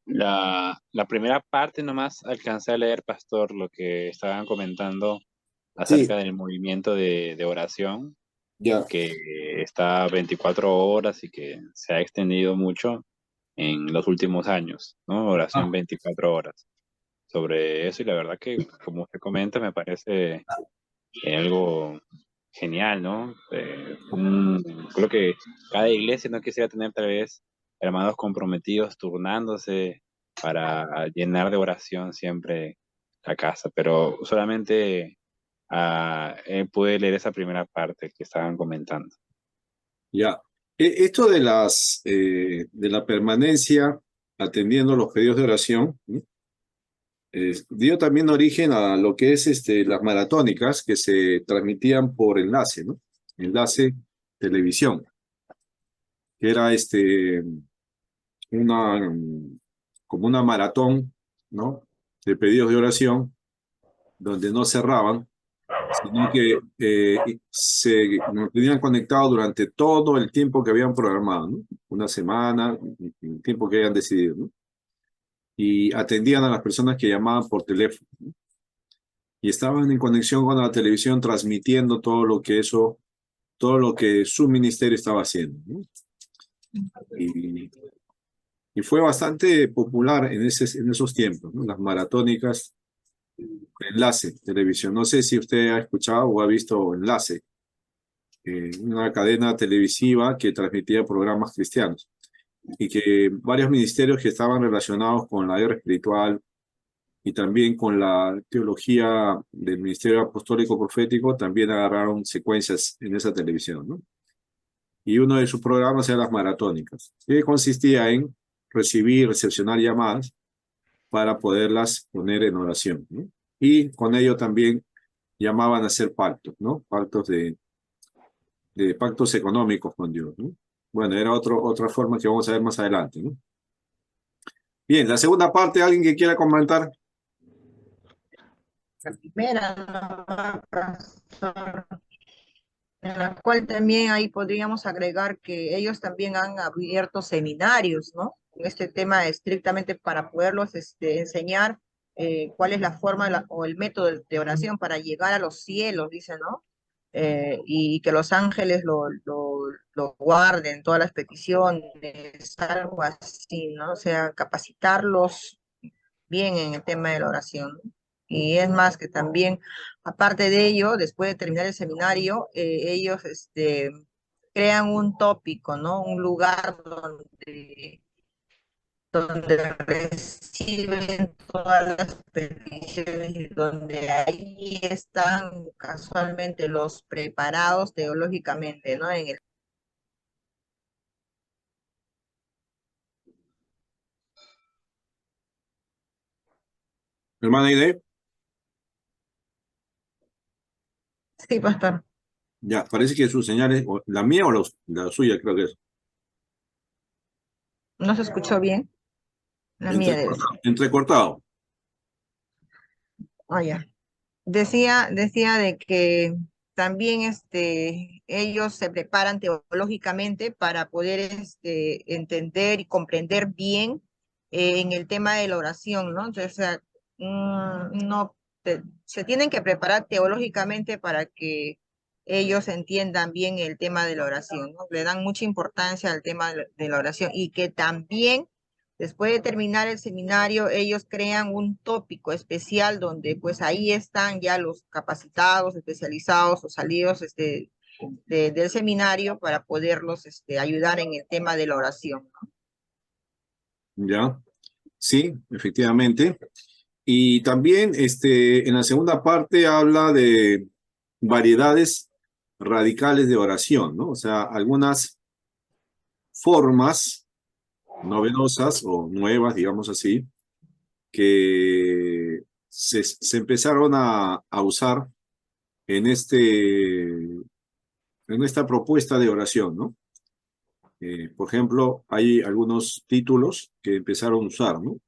La primera parte nomás alcancé a leer, Pastor, lo que estaban comentando Sí, acerca del movimiento de oración, ya. que está 24 horas y que se ha extendido mucho en los últimos años, ¿no? Oración Ah, 24 horas. Sobre eso, y la verdad que, como usted comenta, me parece algo genial, ¿no? Creo que cada iglesia no quisiera tener tal vez hermanos comprometidos turnándose para llenar de oración siempre la casa, pero solamente pude leer esa primera parte que estaban comentando. ya. Esto de de la permanencia atendiendo los pedidos de oración, ¿no? Dio también origen a lo que es las maratónicas que se transmitían por enlace, ¿no? Enlace televisión, que era una, como una maratón, ¿no? De pedidos de oración, donde no cerraban, sino que se mantenían conectados durante todo el tiempo que habían programado, ¿no? Una semana, el tiempo que hayan decidido, ¿no? Y atendían a las personas que llamaban por teléfono, ¿no? Y estaban en conexión con la televisión transmitiendo todo lo que su ministerio estaba haciendo, ¿no? Y, y fue bastante popular en esos tiempos, ¿no? Las maratónicas, Enlace Televisión. No sé si usted ha escuchado o ha visto Enlace, una cadena televisiva que transmitía programas cristianos y que varios ministerios que estaban relacionados con la guerra espiritual y también con la teología del Ministerio Apostólico Profético también agarraron secuencias en esa televisión, ¿no? Y uno de sus programas era las maratónicas, que consistía en recepcionar llamadas para poderlas poner en oración, ¿no? Y con ello también llamaban a hacer pactos, ¿no? De pactos económicos con Dios, ¿no? Bueno, era otra forma que vamos a ver más adelante, ¿no? Bien, la segunda parte, ¿alguien que quiera comentar? La primera, ¿no, Pastor? En la cual también ahí podríamos agregar que ellos también han abierto seminarios, ¿no? En este tema estrictamente para poderlos enseñar cuál es la forma o el método de oración para llegar a los cielos, dice, ¿no? Y que los ángeles lo guarden, todas las peticiones, algo así, ¿no? O sea, capacitarlos bien en el tema de la oración. Y es más que también, aparte de ello, después de terminar el seminario, ellos crean un tópico, ¿no? Un lugar donde reciben todas las peticiones y donde ahí están casualmente los preparados teológicamente, ¿no? En el... Hermana Aide, Sí, pastor, ya, parece que sus señales, la mía o la suya, creo que es. no se escuchó bien, la mía debe ser. Entrecortado. Ah, ya. Decía de que también ellos se preparan teológicamente para poder entender y comprender bien en el tema de la oración, ¿no? Entonces, o sea, no, se tienen que preparar teológicamente para que ellos entiendan bien el tema de la oración, ¿no? Le dan mucha importancia al tema de la oración y que también después de terminar el seminario, ellos crean un tópico especial donde pues ahí están ya los capacitados, especializados o salidos del seminario para poderlos ayudar en el tema de la oración. Ya, sí, efectivamente. Y también en la segunda parte habla de variedades radicales de oración, ¿no? O sea, algunas formas novedosas o nuevas, digamos así, que se empezaron a usar en en esta propuesta de oración, ¿no? Por ejemplo, hay algunos títulos que empezaron a usar, ¿no?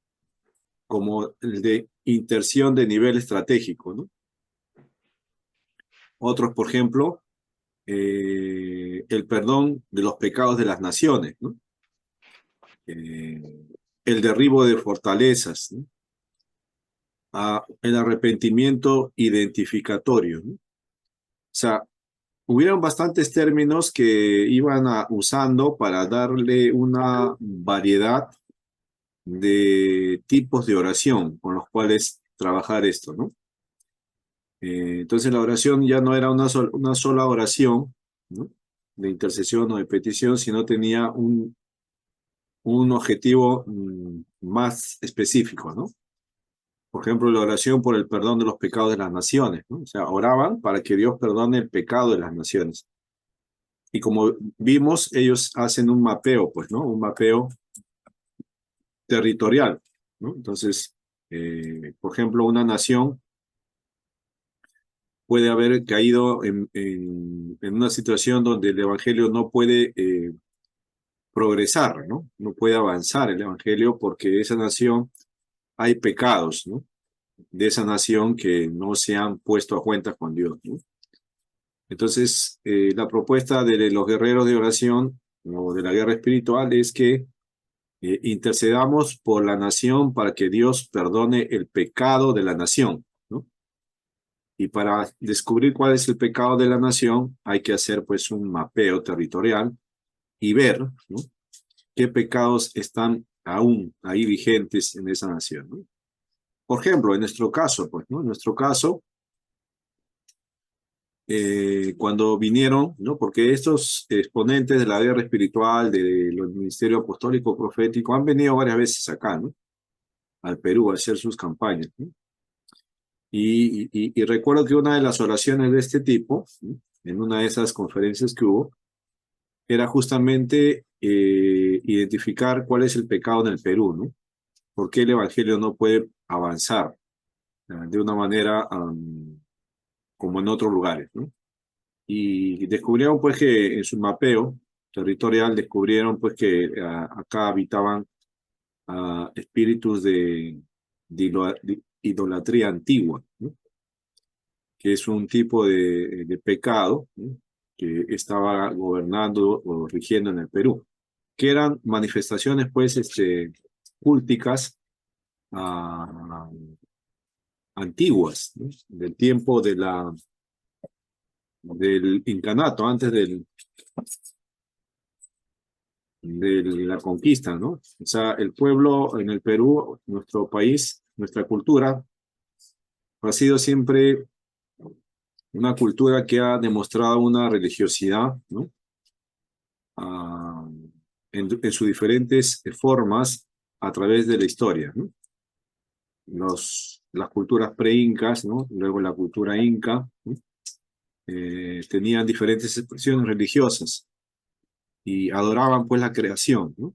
Como el de intercesión de nivel estratégico, ¿no? Otros, por ejemplo, el perdón de los pecados de las naciones, ¿no? Eh, el derribo de fortalezas, ¿no? El arrepentimiento identificatorio, ¿no? O sea, hubieron bastantes términos que iban usando para darle una variedad de tipos de oración con los cuales trabajar esto, ¿no? Entonces la oración ya no era una sola oración, ¿no? De intercesión o de petición, sino tenía un objetivo más específico, ¿no? Por ejemplo, la oración por el perdón de los pecados de las naciones, ¿no? O sea, oraban para que Dios perdone el pecado de las naciones. Y como vimos, ellos hacen un mapeo, pues, ¿no? Un mapeo territorial, ¿no? Entonces, por ejemplo, una nación puede haber caído en una situación donde el evangelio no puede progresar, ¿no? No puede avanzar el evangelio porque esa nación hay pecados, ¿no? De esa nación que no se han puesto a cuentas con Dios, ¿no? Entonces, la propuesta de los guerreros de oración o de la guerra espiritual es que intercedamos por la nación para que Dios perdone el pecado de la nación, ¿no? Y para descubrir cuál es el pecado de la nación, hay que hacer pues un mapeo territorial y ver, ¿no? Qué pecados están aún ahí vigentes en esa nación, ¿no? Por ejemplo, en nuestro caso, pues, ¿no? En nuestro caso, cuando vinieron, ¿no? Porque estos exponentes de la guerra espiritual, del ministerio apostólico profético, han venido varias veces acá, ¿no? Al Perú a hacer sus campañas, ¿no? Y recuerdo que una de las oraciones de este tipo, ¿no? En una de esas conferencias que hubo, era justamente identificar cuál es el pecado en el Perú, ¿no? ¿Por qué el Evangelio no puede avanzar de una manera como en otros lugares, ¿no? Y descubrieron pues que en su mapeo territorial descubrieron pues que acá habitaban espíritus de idolatría antigua, ¿no? Que es un tipo de pecado, ¿no? Que estaba gobernando o rigiendo en el Perú, que eran manifestaciones pues cúlticas ah, antiguas, ¿no? Del tiempo del incanato, antes de la conquista, ¿no? O sea, el pueblo en el Perú, nuestro país, nuestra cultura, ha sido siempre una cultura que ha demostrado una religiosidad, ¿no? Ah, en sus diferentes formas a través de la historia, ¿no? Las culturas pre-incas, ¿no? Luego la cultura inca, ¿no? Tenían diferentes expresiones religiosas y adoraban pues la creación, ¿no?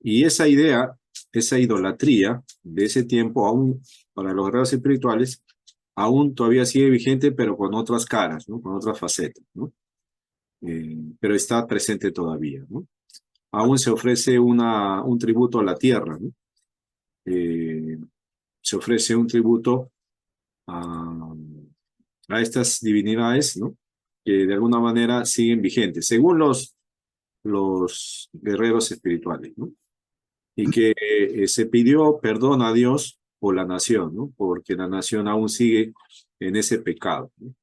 Y esa idea, esa idolatría de ese tiempo, aún para los guerreros espirituales, aún todavía sigue vigente, pero con otras caras, ¿no? Con otras facetas, ¿no? Pero está presente todavía, ¿no? Aún se ofrece un tributo a la tierra, ¿no? Se ofrece un tributo a estas divinidades, ¿no? Que de alguna manera siguen vigentes, según los guerreros espirituales, ¿no? Y que se pidió perdón a Dios por la nación, ¿no? Porque la nación aún sigue en ese pecado, ¿no?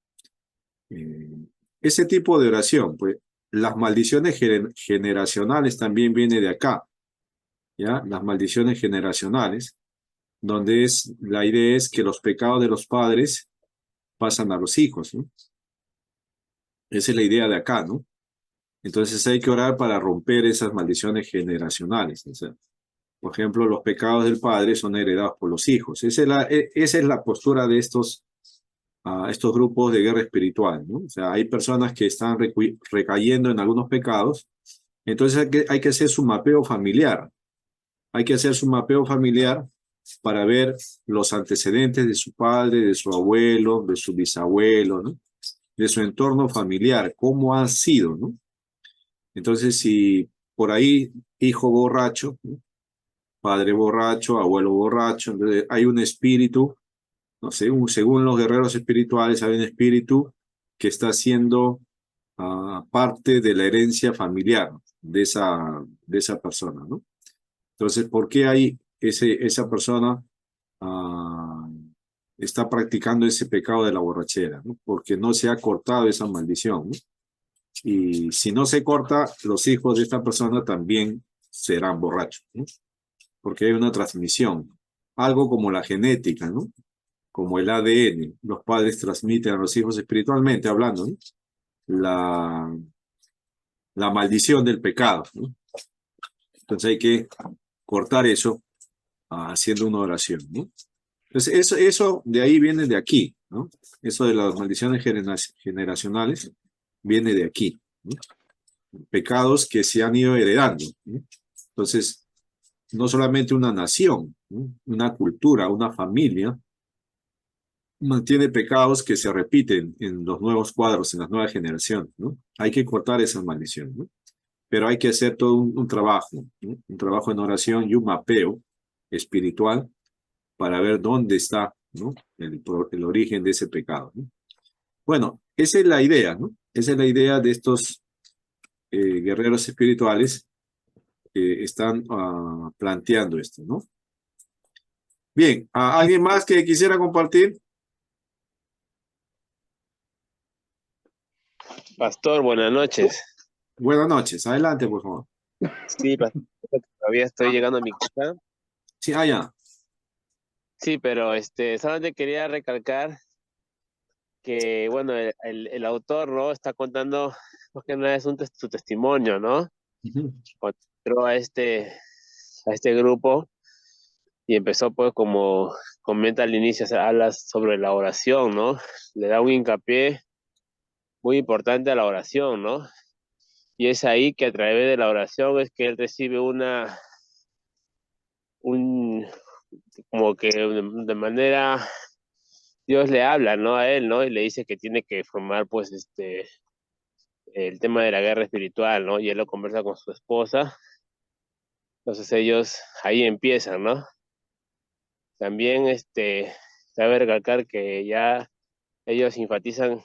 Eh, Ese tipo de oración, pues las maldiciones generacionales también viene de acá, ¿ya? Las maldiciones generacionales, donde la idea es que los pecados de los padres pasan a los hijos, ¿no? Esa es la idea de acá, ¿no? Entonces hay que orar para romper esas maldiciones generacionales. O sea, por ejemplo, los pecados del padre son heredados por los hijos. Esa es la postura de estos grupos de guerra espiritual, ¿no? O sea, hay personas que están recayendo en algunos pecados, entonces hay que hacer su mapeo familiar. Hay que hacer su mapeo familiar para ver los antecedentes de su padre, de su abuelo, de su bisabuelo, ¿no? De su entorno familiar, cómo ha sido, ¿no? Entonces, si por ahí hijo borracho, ¿no? Padre borracho, abuelo borracho, entonces hay un espíritu, no sé, según los guerreros espirituales, hay un espíritu que está siendo parte de la herencia familiar de esa persona, ¿no? Entonces, ¿por qué hay esa persona está practicando ese pecado de la borrachera? ¿No? Porque no se ha cortado esa maldición, ¿no? Y si no se corta, los hijos de esta persona también serán borrachos, ¿no? Porque hay una transmisión, algo como la genética, ¿no? Como el ADN, los padres transmiten a los hijos espiritualmente hablando, ¿no? La maldición del pecado, ¿no? Entonces hay que cortar eso haciendo una oración, ¿no? Entonces eso de ahí viene de aquí, ¿no? Eso de las maldiciones generacionales viene de aquí, ¿no? Pecados que se han ido heredando, ¿no? Entonces, no solamente una nación, ¿no? Una cultura, una familia, mantiene pecados que se repiten en los nuevos cuadros, en las nuevas generaciones, ¿no? Hay que cortar esa maldición, ¿no? Pero hay que hacer todo un trabajo, ¿no? Un trabajo en oración y un mapeo espiritual para ver dónde está, ¿no? El origen de ese pecado, ¿no? Bueno, esa es la idea, ¿no? Esa es la idea de estos guerreros espirituales que están planteando esto, ¿no? Bien, ¿alguien más que quisiera compartir? Pastor, buenas noches. Buenas noches, adelante, por favor. Sí, pastor, todavía estoy llegando a mi casa. Sí, ya. Sí, pero solamente quería recalcar que, bueno, el autor, ¿no? Está contando, porque no es su testimonio, ¿no? Ujú. Cuando entró a este grupo y empezó, pues, como comenta al inicio, se habla sobre la oración, ¿no? Le da un hincapié muy importante a la oración, ¿no? Y es ahí que a través de la oración es que él recibe un, como que de manera, Dios le habla, ¿no? A él, ¿no? Y le dice que tiene que formar, pues, el tema de la guerra espiritual, ¿no? Y él lo conversa con su esposa. Entonces ellos ahí empiezan, ¿no? También, cabe recalcar que ya ellos enfatizan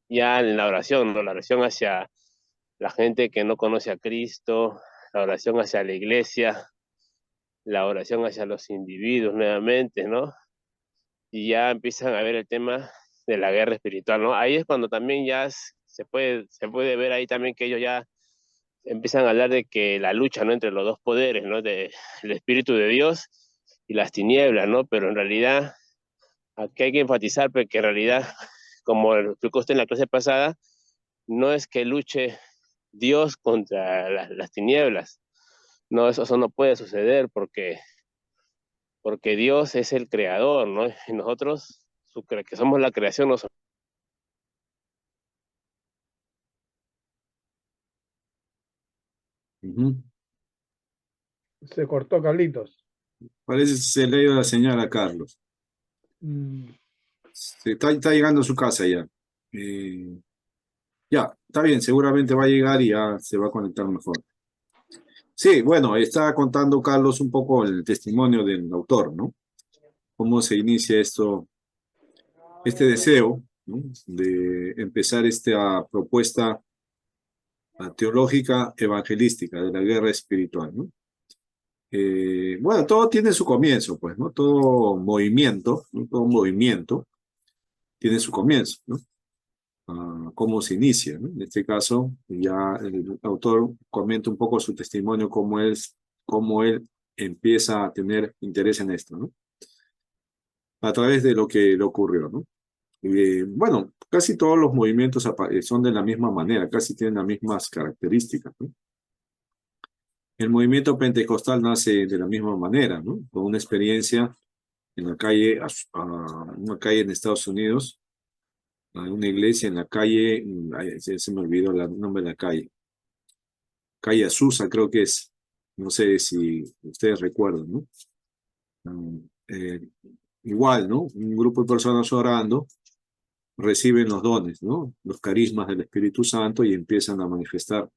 ya en la oración, ¿no? La oración hacia la gente que no conoce a Cristo, la oración hacia la iglesia, la oración hacia los individuos nuevamente, ¿no? Y ya empiezan a ver el tema de la guerra espiritual, ¿no? Ahí es cuando también ya se puede ver ahí también que ellos ya empiezan a hablar de que la lucha, ¿no? Entre los dos poderes, ¿no? De el espíritu de Dios y las tinieblas, ¿no? Pero en realidad, aquí hay que enfatizar porque en realidad, como lo explicó usted en la clase pasada, no es que luche Dios contra las tinieblas. No, eso no puede suceder porque Dios es el creador, ¿no? Y nosotros, que somos la creación, no somos. Ujú. Se cortó Carlitos. Parece que se le ha ido la señal a Carlos. Mm, Está llegando a su casa ya. Ya, está bien, seguramente va a llegar y ya se va a conectar mejor. Sí, bueno, está contando Carlos un poco el testimonio del autor, ¿no? Cómo se inicia este deseo, ¿no? De empezar esta propuesta teológica evangelística de la guerra espiritual, ¿no? Bueno, todo tiene su comienzo, pues, ¿no? Todo movimiento, ¿no? Todo movimiento tiene su comienzo, ¿no? Cómo se inicia, ¿no? En este caso, ya el autor comenta un poco su testimonio, cómo él empieza a tener interés en esto, ¿no? A través de lo que le ocurrió, ¿no? Bueno, casi todos los movimientos son de la misma manera, casi tienen las mismas características, ¿no? El movimiento pentecostal nace de la misma manera, ¿no? Con una experiencia en la calle, una calle en Estados Unidos, una iglesia en la calle, ay, se me olvidó el nombre de la calle, calle Azusa creo que es, no sé si ustedes recuerdan, ¿no? Mm, eh, Igual, ¿no? Un grupo de personas orando reciben los dones, ¿no? Los carismas del Espíritu Santo y empiezan a manifestar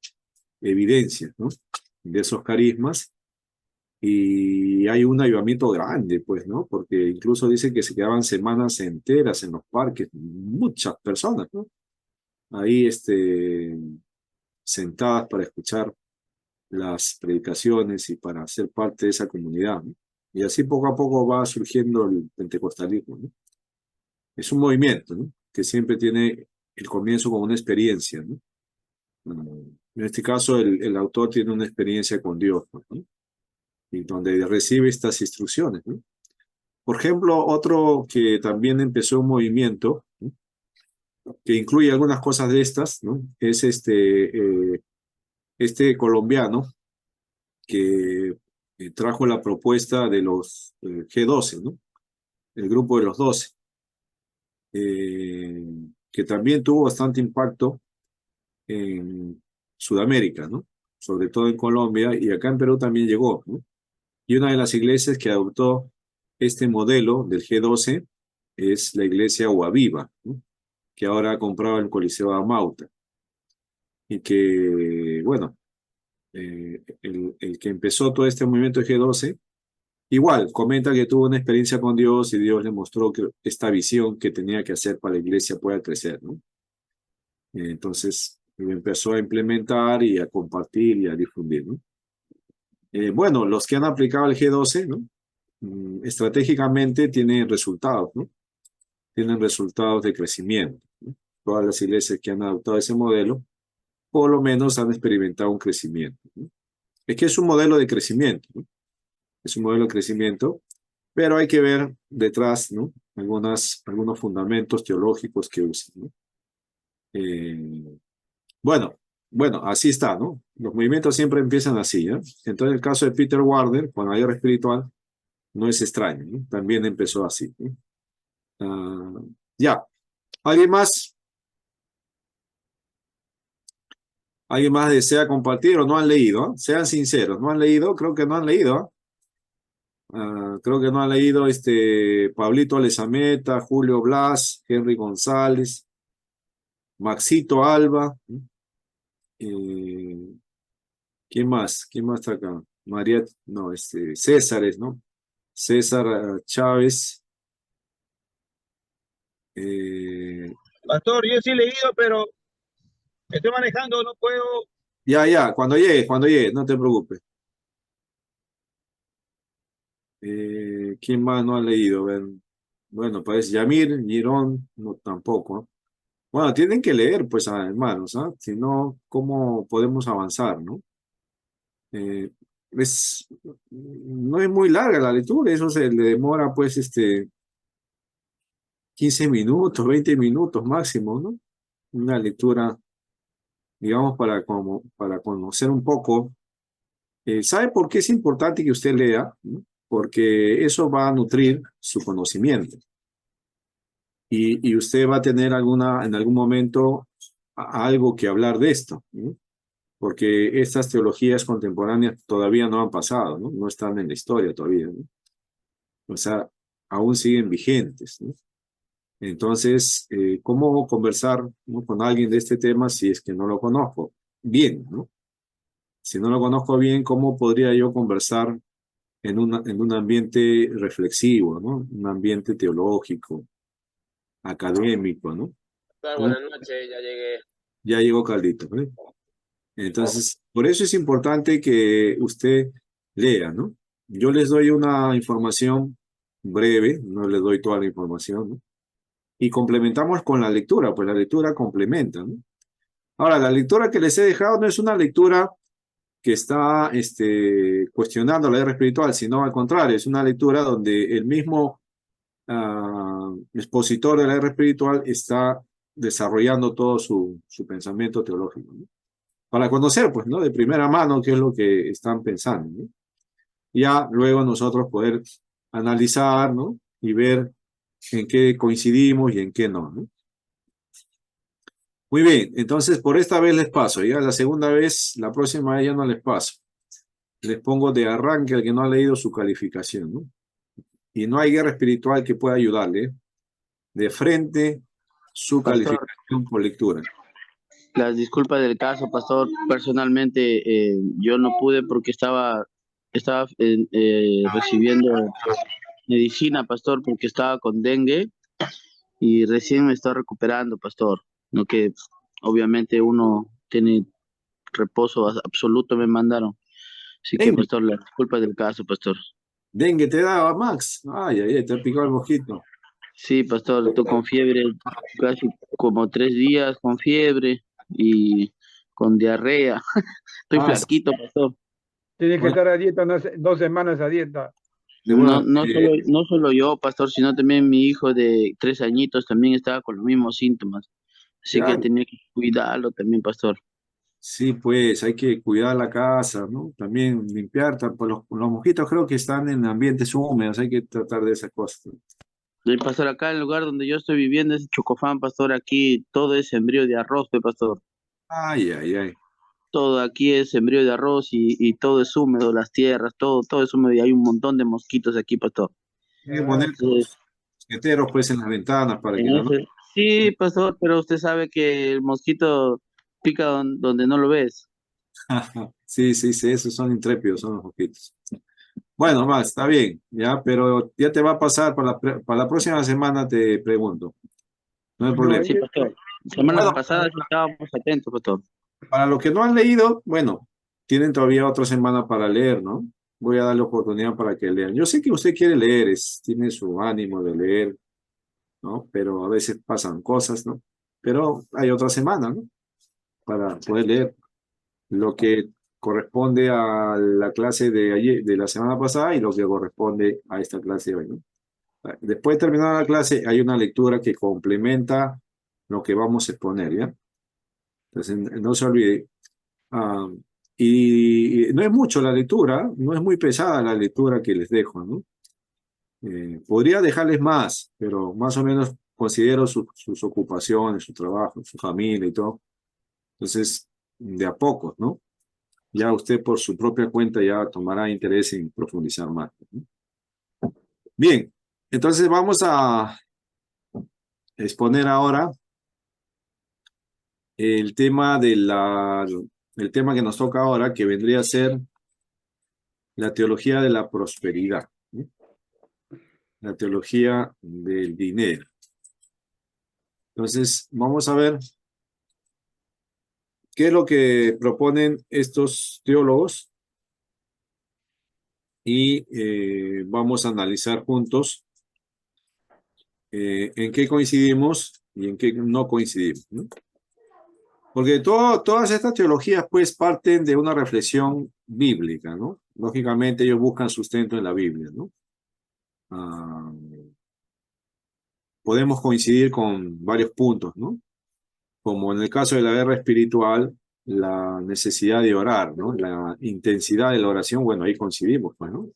evidencias, ¿no? De esos carismas y hay un avivamiento grande, pues, ¿no? Porque incluso dice que se quedaban semanas enteras en los parques, muchas personas, ¿no? Ahí, sentadas para escuchar las predicaciones y para ser parte de esa comunidad, ¿no? Y así poco a poco va surgiendo el pentecostalismo, ¿no? Es un movimiento, ¿no? Que siempre tiene el comienzo como una experiencia, ¿no? En este caso, el autor tiene una experiencia con Dios, ¿no? Y donde recibe estas instrucciones, ¿no? Por ejemplo, otro que también empezó un movimiento, ¿no? Que incluye algunas cosas de estas, ¿no? Es este colombiano que trajo la propuesta de los G12, ¿no? El grupo de los 12, que también tuvo bastante impacto en Sudamérica, ¿no? Sobre todo en Colombia, y acá en Perú también llegó, ¿no? Y una de las iglesias que adoptó este modelo del G12 es la iglesia Huaviva, ¿no? Que ahora ha comprado el Coliseo de Mauta. Y que, bueno, el que empezó todo este movimiento de G12, igual comenta que tuvo una experiencia con Dios y Dios le mostró que esta visión que tenía que hacer para la iglesia pueda crecer, ¿no? Entonces lo empezó a implementar y a compartir y a difundir, ¿no? Bueno, los que han aplicado el G12, ¿no? Estratégicamente tienen resultados, ¿no? Tienen resultados de crecimiento, ¿no? Todas las iglesias que han adoptado ese modelo, por lo menos han experimentado un crecimiento, ¿no? Es que es un modelo de crecimiento, ¿no? Es un modelo de crecimiento, pero hay que ver detrás, ¿no? Algunos fundamentos teológicos que usan, ¿no? Bueno, así está, ¿no? Los movimientos siempre empiezan así, ¿no? Entonces, el caso de Peter Warder, con la guerra espiritual, no es extraño, ¿no? También empezó así, ¿no? Ya. ¿Alguien más? ¿Alguien más desea compartir o no han leído? Sean sinceros, ¿no han leído? Creo que no han leído. Creo que no han leído Pablito Lezameta, Julio Blas, Henry González, Maxito Alba. ¿Quién más? ¿Quién más está acá? María, no, Césares, ¿no? César Chávez. Pastor, yo sí he leído, pero estoy manejando, no puedo. Ya, cuando llegue, no te preocupes. ¿Quién más no ha leído? Ven. Bueno, pues Yamir, Girón, no tampoco, ¿no? Bueno, tienen que leer, pues, hermanos, ¿ah? Si no, ¿cómo podemos avanzar, no? Eh, no es muy larga la lectura, eso se le demora, pues, 15 minutos, 20 minutos máximo, ¿no? Una lectura, digamos, para conocer un poco. ¿Sabe por qué es importante que usted lea? ¿No? Porque eso va a nutrir su conocimiento. Y usted va a tener en algún momento algo que hablar de esto, ¿no? Porque estas teologías contemporáneas todavía no han pasado, ¿no? No están en la historia todavía, ¿no? O sea, aún siguen vigentes, ¿no? Entonces, ¿cómo conversar, ¿no? con alguien de este tema si es que no lo conozco bien, ¿no? Si no lo conozco bien, ¿cómo podría yo conversar en un ambiente reflexivo, ¿no? Un ambiente teológico, académico, ¿no? Buenas noches, ya llegué. Ya llegó Caldito, ¿no? Entonces, por eso es importante que usted lea, ¿no? Yo les doy una información breve, no les doy toda la información, ¿no? Y complementamos con la lectura, pues la lectura complementa, ¿no? Ahora, la lectura que les he dejado no es una lectura que está cuestionando la guerra espiritual, sino al contrario, es una lectura donde el mismo expositor de la guerra espiritual está desarrollando todo su pensamiento teológico, ¿no? Para conocer, pues, ¿no? De primera mano qué es lo que están pensando, ¿no? Ya luego nosotros poder analizar, ¿no? Y ver en qué coincidimos y en qué no, ¿no? Muy bien, entonces por esta vez les paso, ya la segunda vez, la próxima vez ya no les paso. Les pongo de arranque al que no ha leído su calificación, ¿no? Y no hay guerra espiritual que pueda ayudarle, ¿eh? De frente su Pastor, calificación por lectura. las disculpas del caso, pastor. Personalmente, yo no pude porque estaba recibiendo medicina, pastor, porque estaba con dengue y recién me estoy recuperando, pastor. No que obviamente uno tiene reposo absoluto me mandaron. Así que, Dengue, pastor, la disculpa del caso, pastor. dengue te daba, Max. Ay, ay, ay, te ha picado el mosquito. Sí, pastor, tú con fiebre, casi como 3 días con fiebre y con diarrea. Estoy Ah, sí. flaquito, pastor. Tiene que Bueno, estar a dieta 2 semanas a dieta. No, bueno, no solo yo, pastor, sino también mi hijo de 3 añitos también estaba con los mismos síntomas. Así que ya, tenía que cuidarlo también, pastor. sí, pues hay que cuidar la casa, ¿no? También limpiar, pues los mosquitos creo que están en ambientes húmedos, hay que tratar de esas cosas, ¿no? Y pastor, acá en el lugar donde yo estoy viviendo es Chocofán, pastor, aquí todo es sembrío de arroz, pastor. Ay, ay, ay. Todo aquí es sembrío de arroz y todo es húmedo, las tierras, todo es húmedo y hay un montón de mosquitos aquí, pastor. Hay que poner Entonces, mosqueteros pues en las ventanas para que en la noche. ese, sí, pastor, pero usted sabe que el mosquito pica donde no lo ves. Sí, sí, sí, esos son intrépidos, son los mosquitos. Bueno, Max, está bien, ya, pero ya te va a pasar para la próxima semana te pregunto, no hay No, problema. Sí, pastor. Semana Bueno, pasada sí estábamos atentos, pastor. para los que no han leído, bueno, tienen todavía otra semana para leer, ¿no? Voy a darle oportunidad para que lean. Yo sé que usted quiere leer, tiene su ánimo de leer, ¿no? Pero a veces pasan cosas, ¿no? Pero hay otra semana, ¿no? Para poder leer lo que corresponde a la clase de ayer, de la semana pasada y lo que corresponde a esta clase de hoy, ¿no? Después de terminar la clase, hay una lectura que complementa lo que vamos a exponer, ¿ya? Entonces, no se olvide. Ah, y no es mucho la lectura, no es muy pesada la lectura que les dejo, ¿no? Podría dejarles más, pero más o menos considero sus ocupaciones, su trabajo, su familia y todo. Entonces, de a poco, ¿no? Ya usted por su propia cuenta ya tomará interés en profundizar más, ¿no? Bien, entonces vamos a exponer ahora el tema el tema que nos toca ahora, que vendría a ser la teología de la prosperidad, ¿no? La teología del dinero. Entonces, vamos a ver qué es lo que proponen estos teólogos y vamos a analizar juntos en qué coincidimos y en qué no coincidimos, ¿no? Porque todas estas teologías pues parten de una reflexión bíblica, ¿no? Lógicamente ellos buscan sustento en la Biblia, ¿no? Ah, podemos coincidir con varios puntos, ¿no? Como en el caso de la guerra espiritual, la necesidad de orar, ¿no? La intensidad de la oración, bueno, ahí coincidimos, pues, ¿no?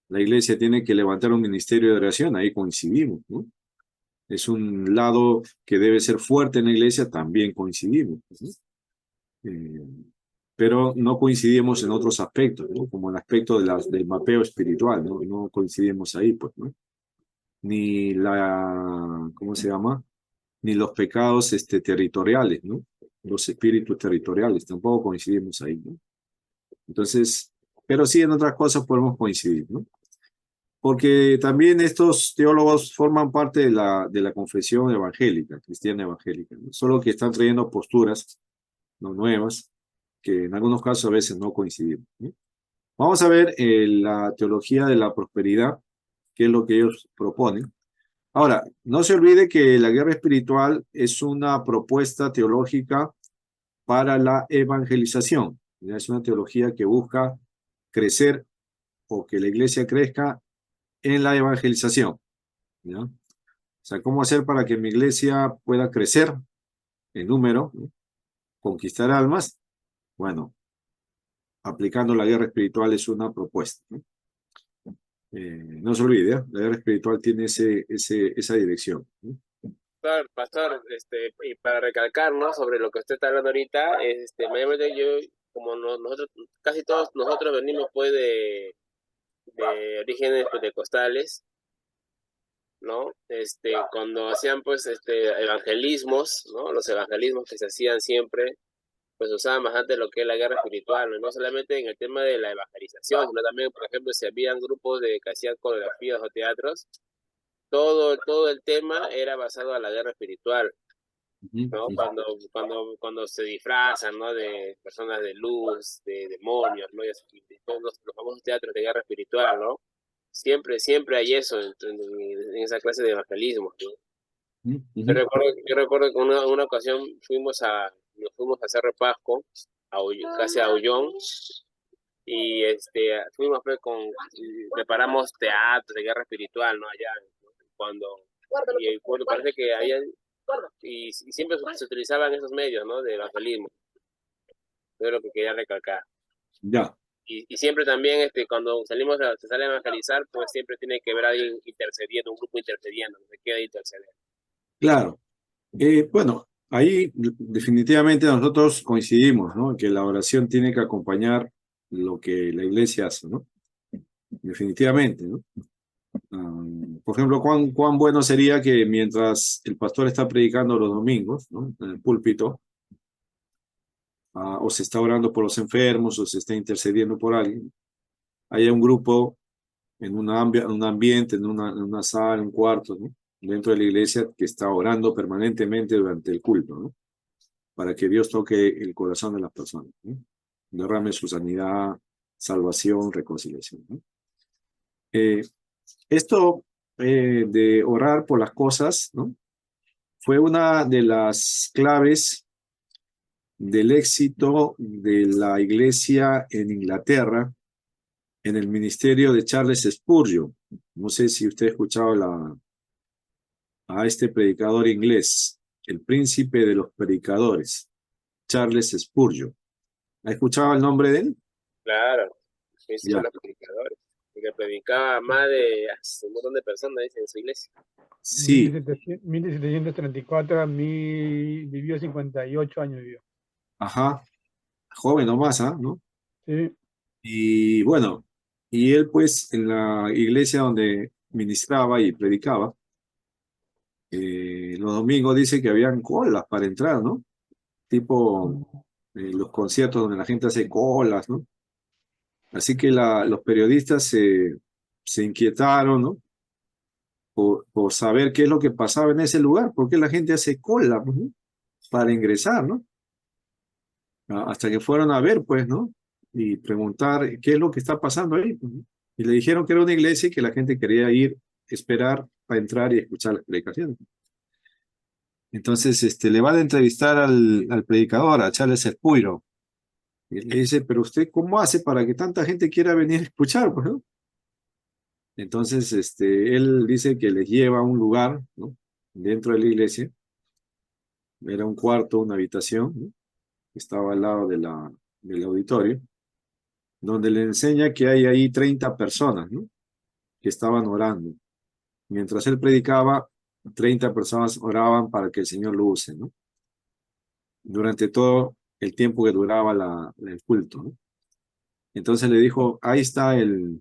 La iglesia tiene que levantar un ministerio de oración, ahí coincidimos, ¿no? Es un lado que debe ser fuerte en la iglesia, también coincidimos, pues, ¿no? Eh, pero no coincidimos en otros aspectos, ¿no? Como el aspecto del mapeo espiritual, ¿no? No coincidimos ahí, pues, ¿no? Ni ¿cómo se llama? Ni los pecados territoriales, ¿no? Los espíritus territoriales, tampoco coincidimos ahí, ¿no? Entonces, pero sí en otras cosas podemos coincidir, ¿no? Porque también estos teólogos forman parte de la confesión evangélica, cristiana evangélica, ¿no? Solo que están trayendo posturas, ¿no? Nuevas, que en algunos casos a veces no coincidimos, ¿no? Vamos a ver la teología de la prosperidad, que es lo que ellos proponen. Ahora, no se olvide que la guerra espiritual es una propuesta teológica para la evangelización. ¿Ya? Es una teología que busca crecer o que la iglesia crezca en la evangelización, ¿ya? O sea, ¿cómo hacer para que mi iglesia pueda crecer en número, ¿no? Conquistar almas? Bueno, aplicando la guerra espiritual es una propuesta, ¿no? No se olvide, ¿eh? La guerra espiritual tiene esa dirección, ¿no? Pastor, y para recalcar, ¿no? Sobre lo que usted está hablando ahorita, mayormente yo, como nosotros, casi todos nosotros venimos pues de orígenes pentecostales, ¿no? Cuando hacían pues evangelismos, ¿no? Los evangelismos que se hacían siempre, pues usaban bastante lo que es la guerra espiritual, ¿no? No solamente en el tema de la evangelización, sino también, por ejemplo, si habían grupos que hacían coreografías o teatros, todo el tema era basado a la guerra espiritual. ¿no? Cuando se disfrazan, ¿no? De personas de luz, de demonios, ¿no? Y todos los famosos teatros de guerra espiritual, ¿no? Siempre hay eso en esa clase de evangelismo, ¿no? Yo recuerdo que una ocasión nos fuimos a Cerro Pasco, casi a Ullón, y fuimos pues preparamos teatro de guerra espiritual, ¿no? Allá, ¿no? Cuando parece que había, y siempre se utilizaban esos medios, ¿no? De evangelismo, es lo que quería recalcar. Ya, Y siempre también, cuando se sale a evangelizar, pues siempre tiene que haber alguien intercediendo, un grupo intercediendo, no se queda interceder. claro. Bueno, ahí definitivamente nosotros coincidimos, ¿no? Que la oración tiene que acompañar lo que la iglesia hace, ¿no? Definitivamente, ¿no? Por ejemplo, cuán bueno sería que mientras el pastor está predicando los domingos, ¿no? En el púlpito, o se está orando por los enfermos, o se está intercediendo por alguien, haya un grupo en un ambiente, en una sala, un cuarto, ¿no? Dentro de la iglesia que está orando permanentemente durante el culto, ¿no? Para que Dios toque el corazón de las personas, ¿no? Derrame su sanidad, salvación, reconciliación, ¿no? Esto de orar por las cosas, ¿no? Fue una de las claves del éxito de la iglesia en Inglaterra en el ministerio de Charles Spurgeon. No sé si usted ha escuchado a este predicador inglés, el príncipe de los predicadores, Charles Spurgeon. ¿Ha escuchado el nombre de él? Claro, esos son Ya. los predicadores, que predicaba más de un montón de personas, dice, en su iglesia. Sí, 1734, vivió 58 años. Vivió. ajá, joven nomás, ¿ah? ¿No? Sí. Y bueno, y él pues en la iglesia donde ministraba y predicaba, los domingos dice que habían colas para entrar, ¿no? Tipo los conciertos donde la gente hace colas, ¿no? Así que los periodistas se inquietaron, ¿no? Por saber qué es lo que pasaba en ese lugar, por qué la gente hace cola, pues, ¿no? Para ingresar, ¿no? Hasta que fueron a ver, pues, ¿no? Y preguntar qué es lo que está pasando ahí, pues, ¿no? Y le dijeron que era una iglesia y que la gente quería ir, esperar para entrar y escuchar las predicaciones. Entonces, le van a entrevistar al predicador, a Charles Spurgeon. Y le dice, pero usted, ¿cómo hace para que tanta gente quiera venir a escuchar, pues, ¿no? Entonces, él dice que les lleva a un lugar, ¿no? Dentro de la iglesia. Era un cuarto, una habitación, ¿no? Que estaba al lado del auditorio, donde le enseña que hay ahí 30 personas, ¿no? Que estaban orando. Mientras él predicaba, 30 personas oraban para que el Señor lo use, ¿no? Durante todo el tiempo que duraba el culto, ¿no? Entonces le dijo, ahí está el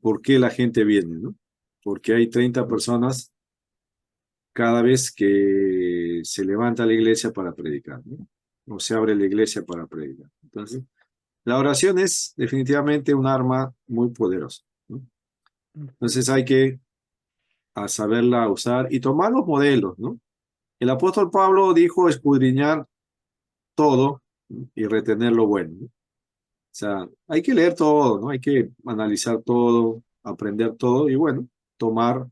por qué la gente viene, ¿no? Porque hay 30 personas cada vez que se levanta la iglesia para predicar, ¿no? O se abre la iglesia para predicar. Entonces, la oración es definitivamente un arma muy poderosa, ¿no? Entonces hay que saberla usar y tomar los modelos, ¿no? El apóstol Pablo dijo escudriñar todo, ¿no? Y retener lo bueno, ¿no? O sea, hay que leer todo, ¿no? Hay que analizar todo, aprender todo y bueno, tomar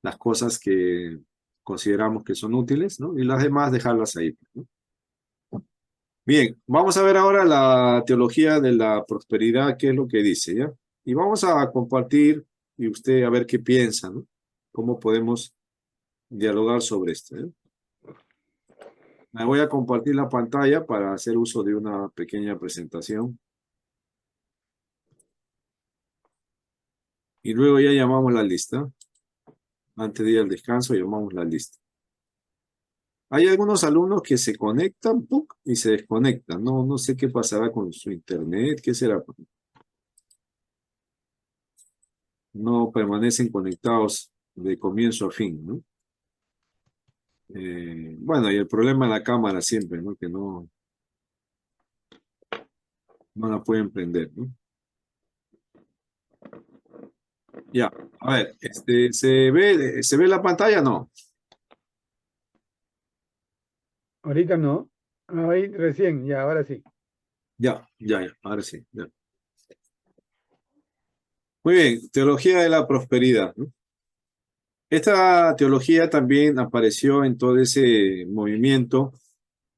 las cosas que consideramos que son útiles, ¿no? Y las demás dejarlas ahí, ¿no? Bien, vamos a ver ahora la teología de la prosperidad, qué es lo que dice, ¿ya? Y vamos a compartir y usted a ver qué piensa, ¿no? Cómo podemos dialogar sobre esto, ¿eh? Me voy a compartir la pantalla para hacer uso de una pequeña presentación. Y luego ya llamamos la lista. Antes de ir al descanso, llamamos la lista. Hay algunos alumnos que se conectan ¡puc! Y se desconectan. No sé qué pasará con su internet, qué será. No permanecen conectados de comienzo a fin, ¿no? Bueno, y el problema es la cámara siempre, ¿no? Que no la pueden prender, ¿no? Ya, a ver, ¿se ve la pantalla? No. Ahorita no. Ahí recién, ya, ahora sí. Ya, ahora sí. Ya. Muy bien, teología de la prosperidad, ¿no? Esta teología también apareció en todo ese movimiento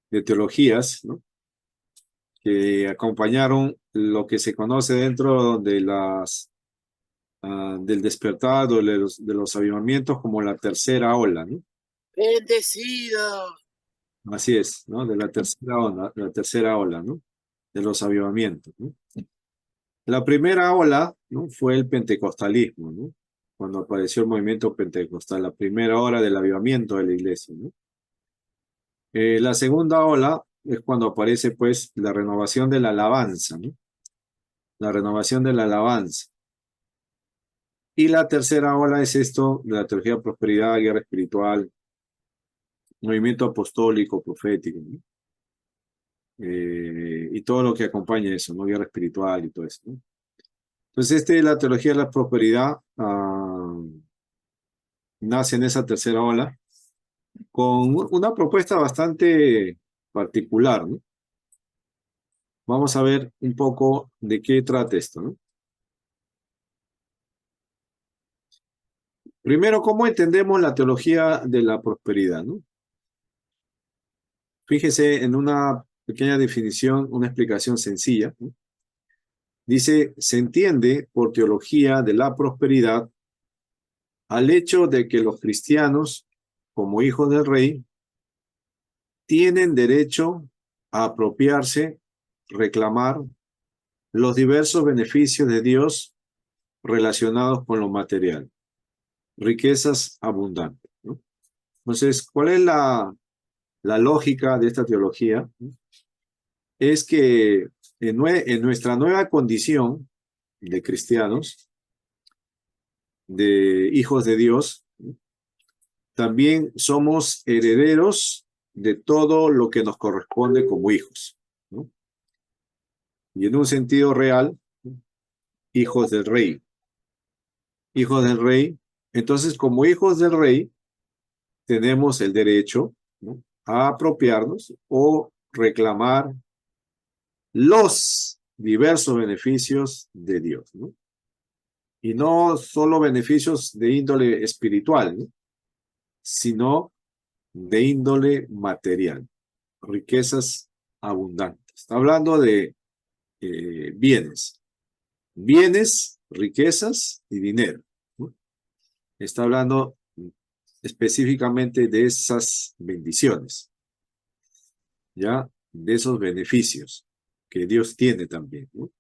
de teologías, ¿no? Que acompañaron lo que se conoce dentro de del despertar de los avivamientos como la tercera ola, ¿no? Bendecido. Así es, ¿no? De la tercera ola, ¿no? De los avivamientos, ¿no? La primera ola, ¿no? Fue el pentecostalismo, ¿no? Cuando apareció el movimiento pentecostal, la primera ola del avivamiento de la iglesia, ¿no? La segunda ola es cuando aparece, pues, la renovación de la alabanza, ¿no? La renovación de la alabanza. Y la tercera ola es esto de la teología de prosperidad, guerra espiritual, movimiento apostólico, profético, ¿no? Y todo lo que acompaña eso, ¿no? Guerra espiritual y todo eso, ¿no? Entonces, la teología de la prosperidad nace en esa tercera ola con una propuesta bastante particular, ¿no? Vamos a ver un poco de qué trata esto, ¿no? Primero, ¿cómo entendemos la teología de la prosperidad, ¿no? Fíjese en una pequeña definición, una explicación sencilla, ¿no? Dice, se entiende por teología de la prosperidad al hecho de que los cristianos, como hijos del rey, tienen derecho a apropiarse, reclamar los diversos beneficios de Dios relacionados con lo material, riquezas abundantes, ¿no? Entonces, ¿cuál es la lógica de esta teología? Es que en nuestra nueva condición de cristianos, de hijos de Dios, también somos herederos de todo lo que nos corresponde como hijos, ¿no? Y en un sentido real, hijos del rey. Hijos del rey. Entonces, como hijos del rey, tenemos el derecho, ¿no?, a apropiarnos o reclamar los diversos beneficios de Dios, ¿no? Y no solo beneficios de índole espiritual, ¿no?, sino de índole material, riquezas abundantes. Está hablando de bienes, riquezas y dinero, ¿no? Está hablando específicamente de esas bendiciones, ¿ya? De esos beneficios que Dios tiene también, ¿no? O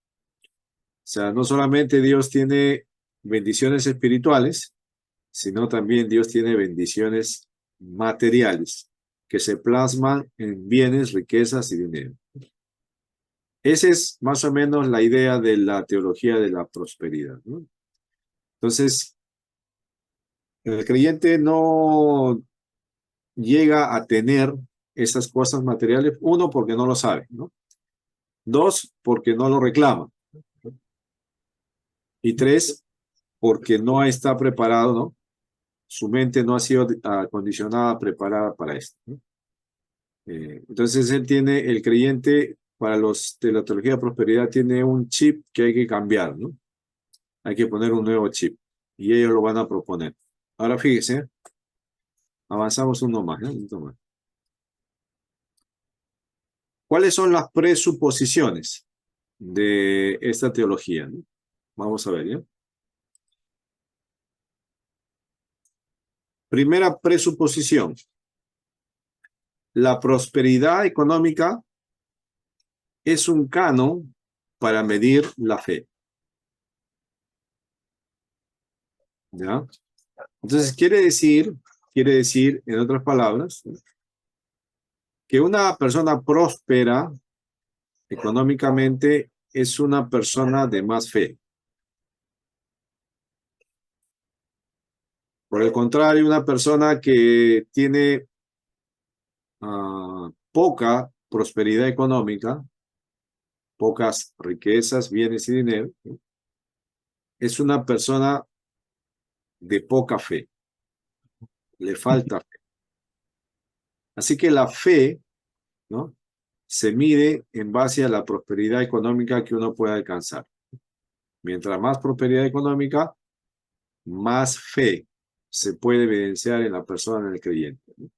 sea, no solamente Dios tiene bendiciones espirituales, sino también Dios tiene bendiciones materiales que se plasman en bienes, riquezas y dinero. Esa es más o menos la idea de la teología de la prosperidad, ¿no? Entonces, el creyente no llega a tener esas cosas materiales, uno, porque no lo sabe, ¿no? Dos, porque no lo reclama. Y tres, porque no está preparado, ¿no? Su mente no ha sido acondicionada, preparada para esto, ¿no? Entonces él tiene, el creyente, para los de la teología de prosperidad, tiene un chip que hay que cambiar, ¿no? Hay que poner un nuevo chip. Y ellos lo van a proponer. Ahora fíjese, avanzamos uno más, ¿no? Uno más. ¿Cuáles son las presuposiciones de esta teología, ¿no? Vamos a ver, ¿ya? Primera presuposición. La prosperidad económica es un canon para medir la fe, ¿ya? Entonces quiere decir, en otras palabras, ¿no?, que una persona próspera económicamente es una persona de más fe. Por el contrario, una persona que tiene poca prosperidad económica, pocas riquezas, bienes y dinero, ¿no?, es una persona de poca fe. Le falta fe. Así que la fe ¿no? Se mide en base a la prosperidad económica que uno puede alcanzar. Mientras más prosperidad económica, más fe se puede evidenciar en la persona, en el creyente, ¿no?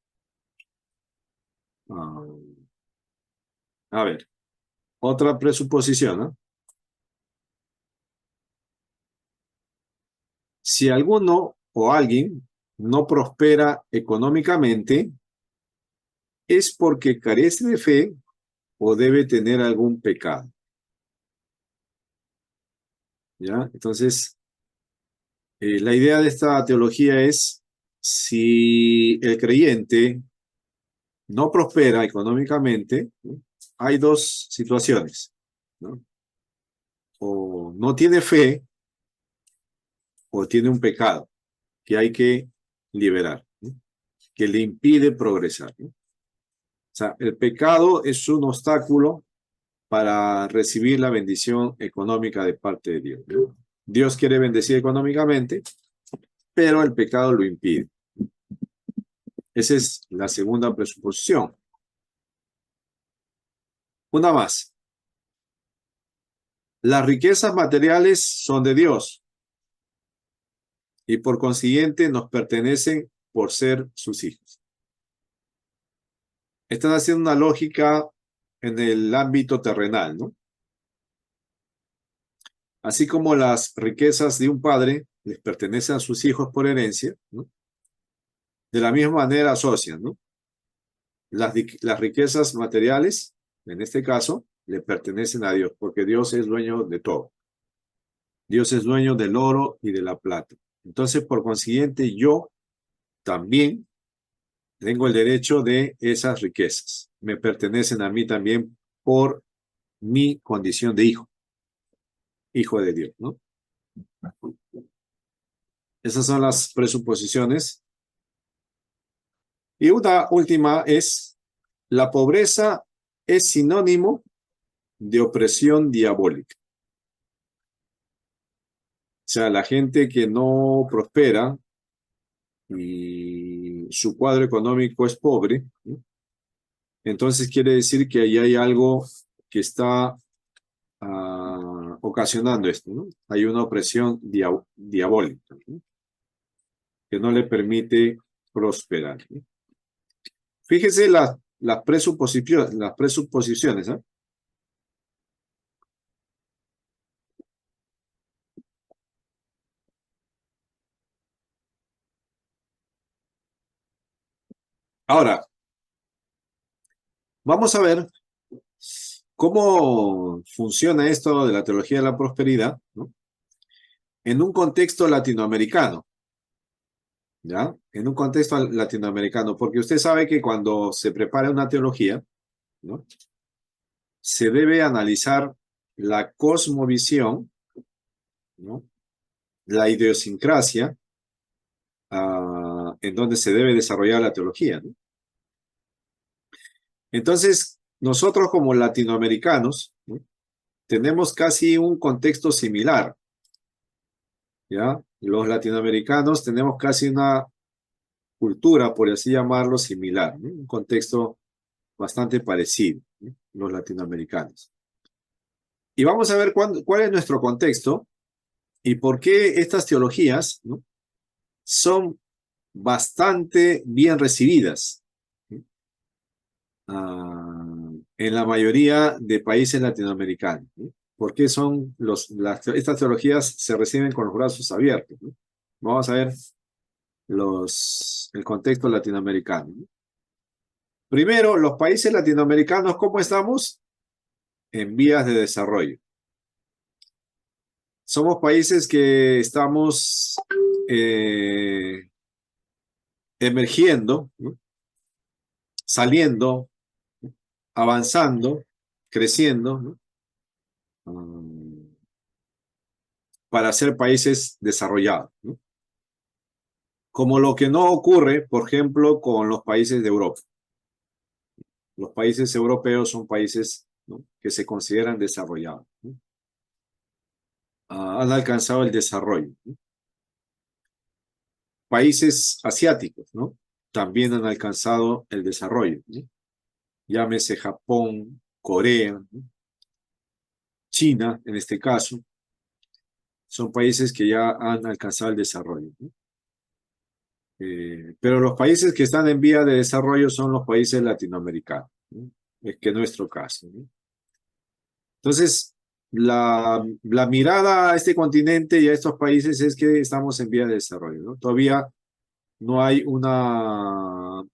A ver, otra presuposición, ¿no? Si alguno o alguien no prospera económicamente, es porque carece de fe o debe tener algún pecado. ¿Ya? Entonces, la idea de esta teología es, si el creyente no prospera económicamente, ¿no? Hay dos situaciones, ¿no? O no tiene fe o tiene un pecado que hay que liberar, ¿no? Que le impide progresar, ¿no? O sea, el pecado es un obstáculo para recibir la bendición económica de parte de Dios, ¿no? Dios quiere bendecir económicamente, pero el pecado lo impide. Esa es la segunda presuposición. Una más. Las riquezas materiales son de Dios y por consiguiente nos pertenecen por ser sus hijos. Están haciendo una lógica en el ámbito terrenal, ¿no? Así como las riquezas de un padre les pertenecen a sus hijos por herencia, ¿no? De la misma manera asocian, ¿no? Las riquezas materiales, en este caso, le pertenecen a Dios, porque Dios es dueño de todo. Dios es dueño del oro y de la plata. Entonces, por consiguiente, yo también tengo el derecho de esas riquezas. Me pertenecen a mí también por mi condición de hijo, hijo de Dios, ¿no? Esas son las presuposiciones. Y una última es, la pobreza es sinónimo de opresión diabólica. O sea, la gente que no prospera y su cuadro económico es pobre, ¿no? Entonces quiere decir que ahí hay algo que está ocasionando esto, ¿no? Hay una opresión diabólica, ¿no? Que no le permite prosperar, ¿no? Fíjese las presuposiciones, ¿eh? Ahora, vamos a ver cómo funciona esto de la teología de la prosperidad, ¿no? En un contexto latinoamericano, ¿ya? En un contexto latinoamericano, porque usted sabe que cuando se prepara una teología, ¿no? Se debe analizar la cosmovisión, ¿no? La idiosincrasia, en donde se debe desarrollar la teología, ¿no? Entonces, nosotros como latinoamericanos, ¿no? Tenemos casi un contexto similar, ¿ya? Los latinoamericanos tenemos casi una cultura, por así llamarlo, similar, ¿no? Un contexto bastante parecido, ¿no? Los latinoamericanos. Y vamos a ver cuál es nuestro contexto y por qué estas teologías, ¿no? Son bastante bien recibidas, ¿sí? En la mayoría de países latinoamericanos, ¿sí? Porque estas teologías se reciben con los brazos abiertos, ¿no? Vamos a ver el contexto latinoamericano, ¿no? Primero, los países latinoamericanos, ¿cómo estamos? En vías de desarrollo. Somos países que estamos emergiendo, ¿no? Saliendo, avanzando, creciendo, ¿no? Para ser países desarrollados, ¿no? Como lo que no ocurre, por ejemplo, con los países de Europa. Los países europeos son países, ¿no? Que se consideran desarrollados, ¿no? Han alcanzado el desarrollo, ¿no? Países asiáticos, ¿no? También han alcanzado el desarrollo, ¿no? llámese Japón, Corea, ¿no? China, en este caso, son países que ya han alcanzado el desarrollo, ¿no? Pero los países que están en vía de desarrollo son los países latinoamericanos, ¿no? Es que es nuestro caso, ¿no? Entonces, la mirada a este continente y a estos países es que estamos en vía de desarrollo, ¿no? Todavía no hay una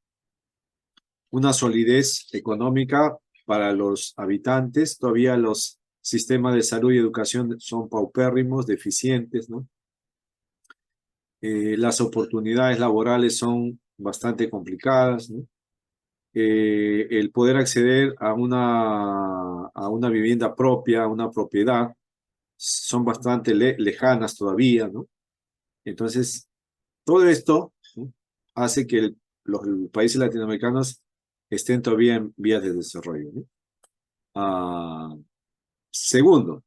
solidez económica para los habitantes, todavía los sistemas de salud y educación son paupérrimos, deficientes, ¿no? Las oportunidades laborales son bastante complicadas, ¿no? El poder acceder a una vivienda propia, a una propiedad, son bastante lejanas todavía, ¿no? Entonces, todo esto, ¿no?, hace que los países latinoamericanos estén todavía en vías de desarrollo, ¿no? Segundo,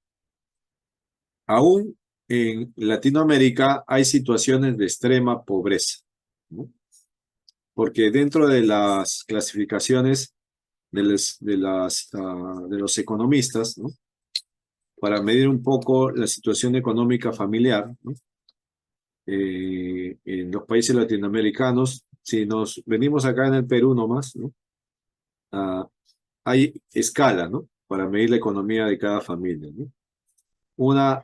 aún en Latinoamérica hay situaciones de extrema pobreza, ¿no? Porque dentro de las clasificaciones de los economistas, ¿no?, para medir un poco la situación económica familiar, ¿no?, en los países latinoamericanos, si nos venimos acá en el Perú nomás, ¿no?, hay escala, ¿no?, para medir la economía de cada familia, ¿no?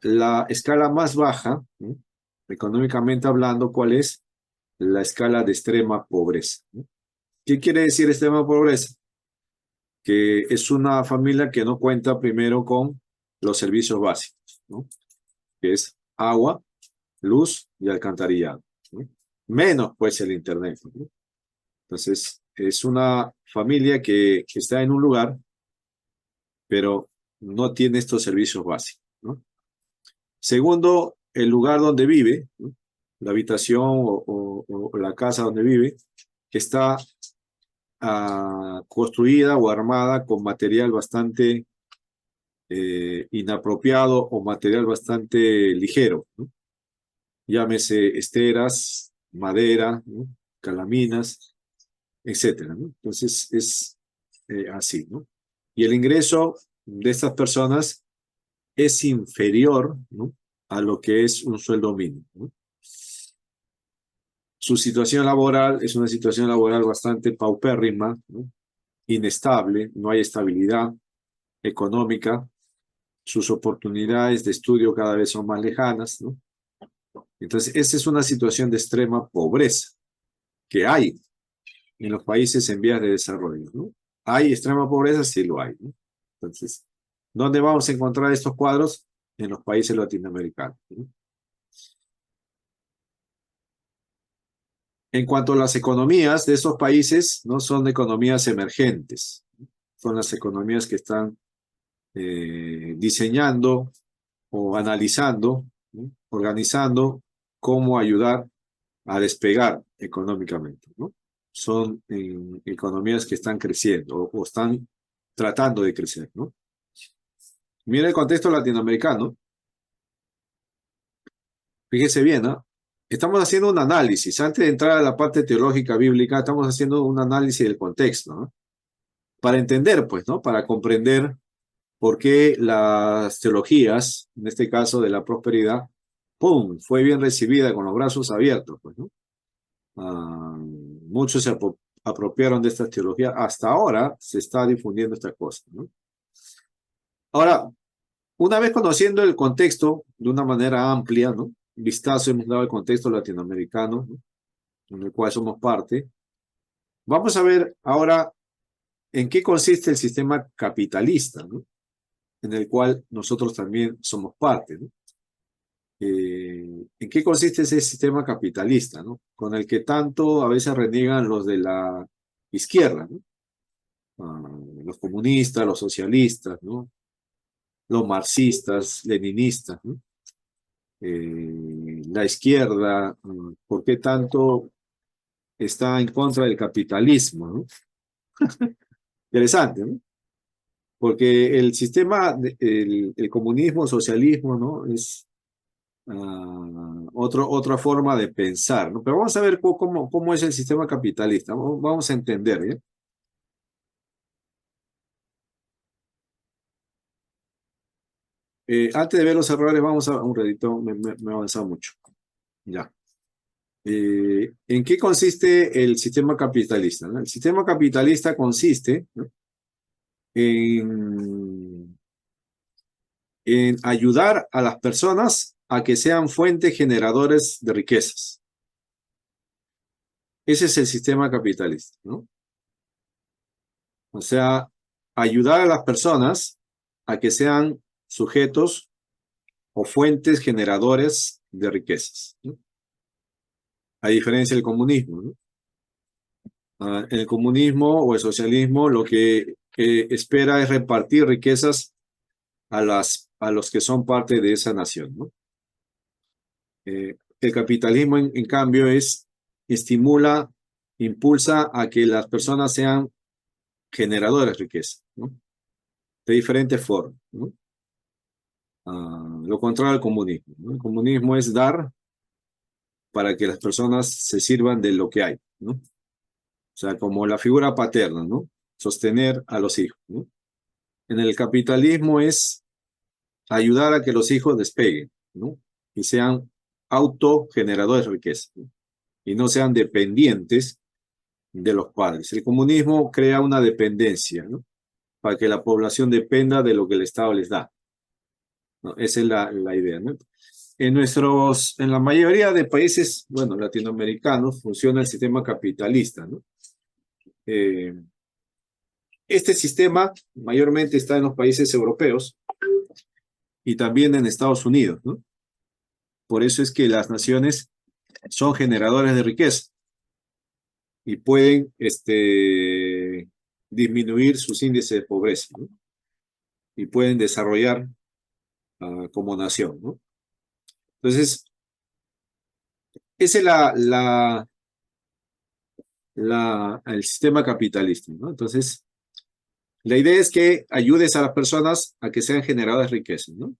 La escala más baja, ¿no?, económicamente hablando, ¿cuál es? La escala de extrema pobreza, ¿no? ¿Qué quiere decir extrema pobreza? Que es una familia que no cuenta primero con los servicios básicos, ¿no?, que es agua, luz y alcantarillado, ¿no? Menos pues el internet, ¿no? Entonces es una familia que está en un lugar, pero no tiene estos servicios básicos, ¿no? Segundo, el lugar donde vive, ¿no?, la habitación o la casa donde vive, que está construida o armada con material bastante inapropiado o material bastante ligero, ¿no? Llámese esteras, madera, ¿no?, calaminas, etcétera, ¿no? Entonces es así, ¿no? Y el ingreso de estas personas es inferior, ¿no?, a lo que es un sueldo mínimo, ¿no? Su situación laboral es una situación laboral bastante paupérrima, ¿no?, inestable, no hay estabilidad económica, sus oportunidades de estudio cada vez son más lejanas, ¿no? Entonces, esa es una situación de extrema pobreza que hay en los países en vías de desarrollo, ¿no? ¿Hay extrema pobreza? Sí lo hay, ¿no? Entonces, ¿dónde vamos a encontrar estos cuadros? En los países latinoamericanos, ¿no? En cuanto a las economías de esos países, no son economías emergentes, ¿no? Son las economías que están diseñando o analizando, ¿no?, organizando cómo ayudar a despegar económicamente, ¿no? Son economías que están creciendo o están tratando de crecer, ¿no? Mira el contexto latinoamericano. Fíjese bien, ¿no? Estamos haciendo un análisis. Antes de entrar a la parte teológica bíblica, estamos haciendo un análisis del contexto, ¿no? Para entender, pues, ¿no? Para comprender por qué las teologías, en este caso de la prosperidad, ¡pum!, fue bien recibida con los brazos abiertos, pues, ¿no? Muchos se apropiaron de estas teologías. Hasta ahora se está difundiendo esta cosa, ¿no? Ahora, una vez conociendo el contexto de una manera amplia, ¿no?, vistazo hemos dado el contexto latinoamericano, ¿no?, en el cual somos parte, vamos a ver ahora en qué consiste el sistema capitalista, ¿no?, en el cual nosotros también somos parte, ¿no? ¿En qué consiste ese sistema capitalista, ¿no?, con el que tanto a veces reniegan los de la izquierda, ¿no? Los comunistas, los socialistas, ¿no?, los marxistas, leninistas, ¿no? La izquierda, ¿por qué tanto está en contra del capitalismo, ¿no? Interesante, ¿no? Porque el sistema, el comunismo, socialismo, ¿no?, es otra forma de pensar, ¿no? Pero vamos a ver cómo es el sistema capitalista. Vamos a entender, ¿ya? Antes de ver los errores, vamos a un redito, me he avanzado mucho. Ya. ¿En qué consiste el sistema capitalista, ¿no? El sistema capitalista consiste, ¿no?, en ayudar a las personas a que sean fuentes generadores de riquezas. Ese es el sistema capitalista, ¿no? O sea, ayudar a las personas a que sean sujetos o fuentes generadores de riquezas, ¿no? A diferencia del comunismo, ¿no? El comunismo o el socialismo lo que espera es repartir riquezas a los que son parte de esa nación, ¿no? El capitalismo, en cambio, estimula, impulsa a que las personas sean generadores de riqueza, ¿no? De diferentes formas, ¿no? Lo contrario al comunismo, ¿no? El comunismo es dar para que las personas se sirvan de lo que hay, ¿no? O sea, como la figura paterna, ¿no? Sostener a los hijos, ¿no? En el capitalismo es ayudar a que los hijos despeguen, ¿no? Y sean autogeneradores de riqueza, ¿no? Y no sean dependientes de los padres. El comunismo crea una dependencia, ¿no?, para que la población dependa de lo que el Estado les da, ¿no? Esa es la idea, ¿no? En la mayoría de países, bueno, latinoamericanos, funciona el sistema capitalista, ¿no? Este sistema mayormente está en los países europeos y también en Estados Unidos, ¿no? Por eso es que las naciones son generadores de riqueza y pueden disminuir sus índices de pobreza, ¿no? Y pueden desarrollar como nación, ¿no? Entonces, ese es el sistema capitalista, ¿no? Entonces, la idea es que ayudes a las personas a que sean generadoras de riqueza, ¿no?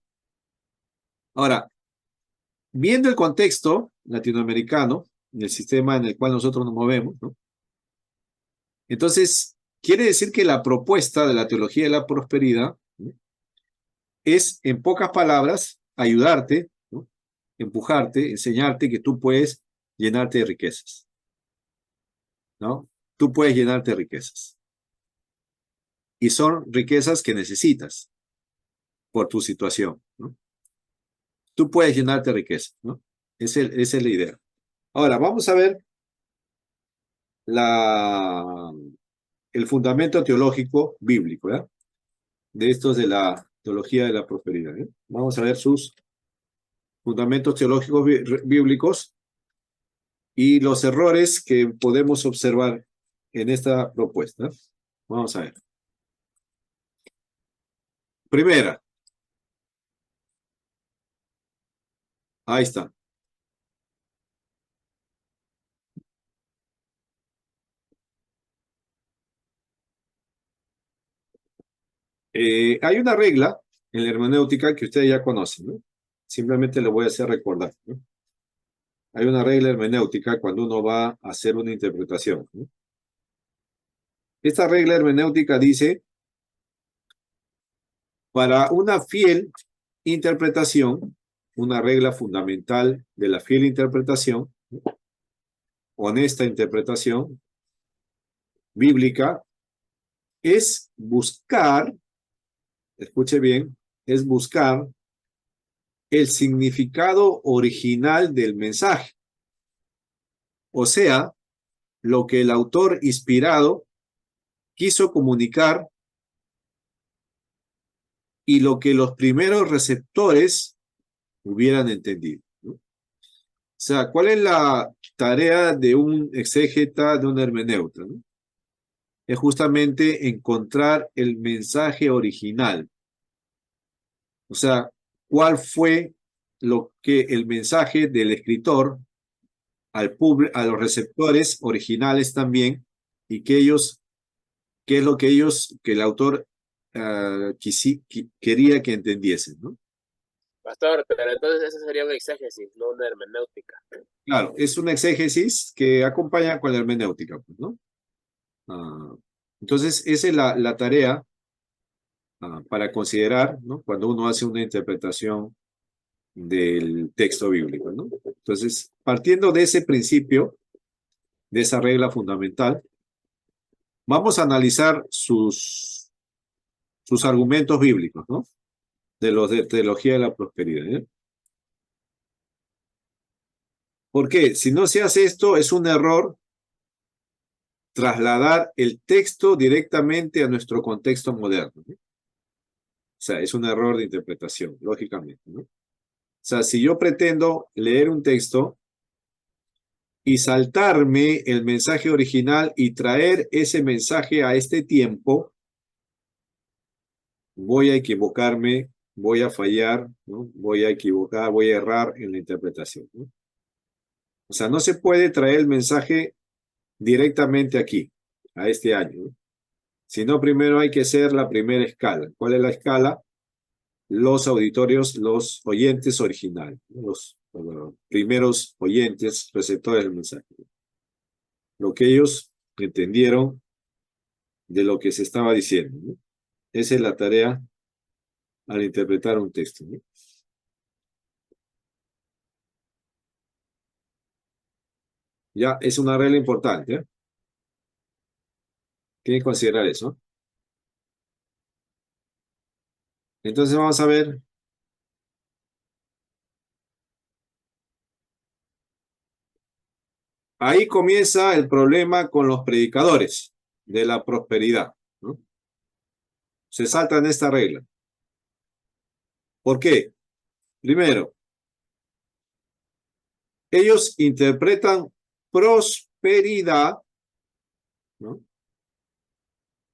Ahora, viendo el contexto latinoamericano, el sistema en el cual nosotros nos movemos, ¿no? Entonces, quiere decir que la propuesta de la teología de la prosperidad, ¿no?, es, en pocas palabras, ayudarte, ¿no?, empujarte, enseñarte que tú puedes llenarte de riquezas, ¿no? Tú puedes llenarte de riquezas. Y son riquezas que necesitas por tu situación, ¿no? Tú puedes llenarte de riquezas, ¿no? Esa es la idea. Ahora, vamos a ver el fundamento teológico bíblico, ¿ya?, de estos de la teología de la prosperidad, ¿eh? Vamos a ver sus fundamentos teológicos bíblicos y los errores que podemos observar en esta propuesta. Vamos a ver. Primera. Ahí está. Hay una regla en la hermenéutica que ustedes ya conocen, ¿no? Simplemente lo voy a hacer recordar, ¿no? Hay una regla hermenéutica cuando uno va a hacer una interpretación, ¿no? Esta regla hermenéutica dice: para una fiel interpretación, una regla fundamental de la fiel interpretación, ¿no?, honesta interpretación bíblica, es buscar, escuche bien, es buscar el significado original del mensaje. O sea, lo que el autor inspirado quiso comunicar y lo que los primeros receptores hubieran entendido, ¿no? O sea, ¿cuál es la tarea de un exégeta, de un hermeneuta, ¿no? Es justamente encontrar el mensaje original. O sea, ¿cuál fue el mensaje del escritor a los receptores originales también, y qué es lo que el autor quería que entendiesen, ¿no? Pastor, pero entonces eso sería una exégesis, no una hermenéutica. Claro, es una exégesis que acompaña con la hermenéutica, pues, ¿no? Entonces, esa es la tarea para considerar, ¿no? Cuando uno hace una interpretación del texto bíblico, ¿no? Entonces, partiendo de ese principio, de esa regla fundamental, vamos a analizar sus argumentos bíblicos, ¿no? De los de teología de la prosperidad, ¿eh? ¿Por qué? Si no se hace esto, es un error trasladar el texto directamente a nuestro contexto moderno, ¿no? O sea, es un error de interpretación, lógicamente, ¿no? O sea, si yo pretendo leer un texto y saltarme el mensaje original y traer ese mensaje a este tiempo, voy a equivocarme, voy a fallar, ¿no? Voy a equivocar, voy a errar en la interpretación, ¿no? O sea, no se puede traer el mensaje directamente aquí, a este año, ¿no? Sino primero hay que hacer la primera escala. ¿Cuál es la escala? Los auditorios, los oyentes originales, ¿no? Los primeros oyentes, receptores del mensaje. Lo que ellos entendieron de lo que se estaba diciendo, ¿no? Esa es la tarea al interpretar un texto, ¿no? Ya es una regla importante, ¿eh? Tiene que considerar eso. Entonces vamos a ver. Ahí comienza el problema con los predicadores de la prosperidad, ¿no? Se saltan esta regla. ¿Por qué? Primero, ellos interpretan prosperidad, ¿no?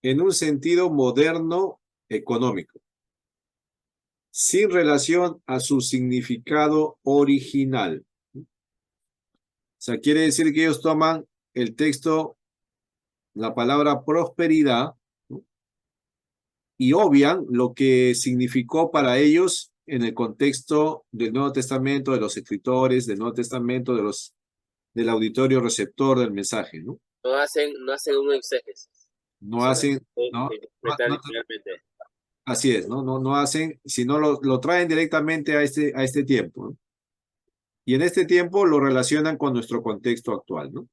En un sentido moderno económico, sin relación a su significado original. O sea, quiere decir que ellos toman el texto, la palabra prosperidad, ¿no? Y obvian lo que significó para ellos en el contexto del Nuevo Testamento, de los escritores, del Nuevo Testamento, del auditorio receptor del mensaje, ¿no? No hacen un exégesis. No hacen, ¿no? Interpretan literalmente. Así es, ¿no? No hacen, sino lo traen directamente a este tiempo, ¿no? Y en este tiempo lo relacionan con nuestro contexto actual, ¿no?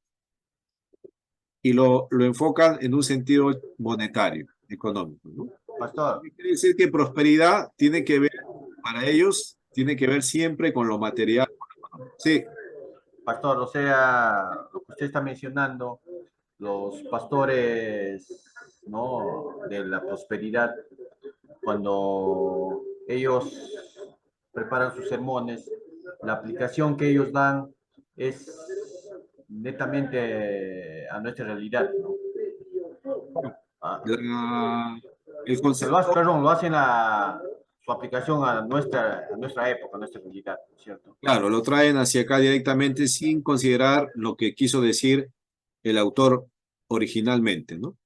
Y lo enfocan en un sentido monetario, económico, ¿no? Pastor, Quiere decir que prosperidad tiene que ver, para ellos, tiene que ver siempre con lo material. Sí, pastor, o sea, lo que usted está mencionando, los pastores, ¿no? De la prosperidad, cuando ellos preparan sus sermones, la aplicación que ellos dan es netamente a nuestra realidad, ¿no? Ah, el se lo, concepto, perdón, lo hacen su aplicación a nuestra época, a nuestra realidad, ¿cierto? claro, lo traen hacia acá directamente sin considerar lo que quiso decir el autor originalmente, ¿no?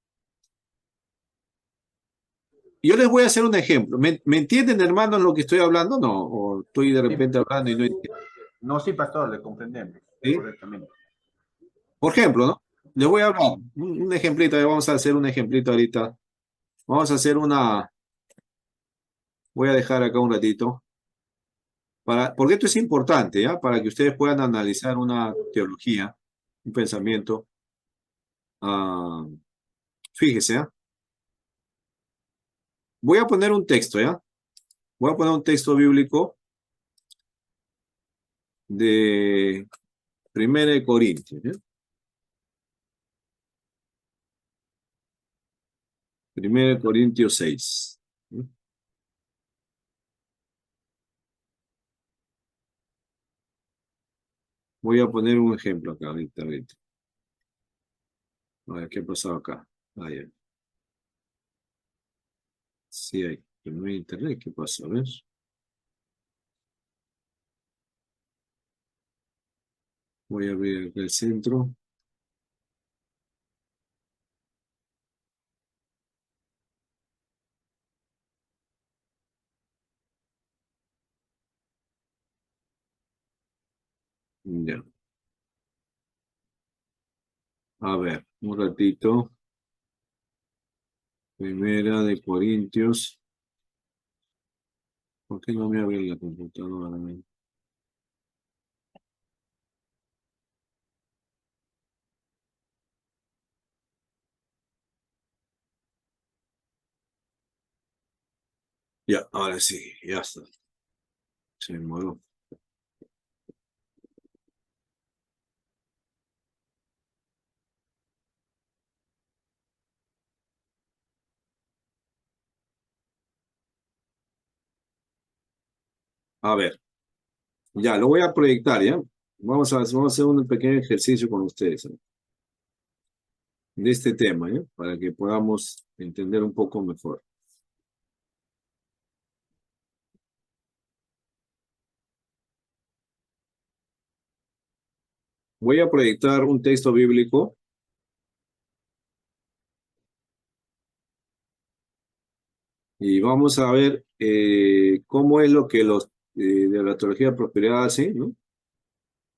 Yo les voy a hacer un ejemplo. ¿Me entienden, hermanos, lo que estoy hablando? No, o estoy de Sí. repente hablando y no entiendo. No, sí, pastor, le comprendemos ¿Sí? correctamente. Por ejemplo, ¿no? Les voy a hablar un ejemplito, vamos a hacer un ejemplito ahorita. Vamos a hacer voy a dejar acá un ratito, porque esto es importante, ¿ya? Para que ustedes puedan analizar una teología, un pensamiento. Ah, fíjese, ¿ya? Voy a poner un texto, ¿ya? Voy a poner un texto bíblico de 1 de Corintios, ¿ya? 1 de Corintios 6. ¿Ya? Voy a poner un ejemplo acá, ahorita. A ver, ¿qué ha pasado acá? Ah, ya. Sí, hay. No hay internet, ¿qué pasa? A ver. Voy a abrir acá el centro. Ya. A ver, un ratito. 1 de Corintios. ¿Por qué no me abre la computadora? Ya, ahora sí, ya está. Se me movió. A ver, ya, lo voy a proyectar, ¿ya? Vamos a hacer un pequeño ejercicio con ustedes, ¿eh? De este tema, ¿eh? Para que podamos entender un poco mejor. Voy a proyectar un texto bíblico y vamos a ver cómo es lo que los de la teología de prosperidad hacen, ¿no?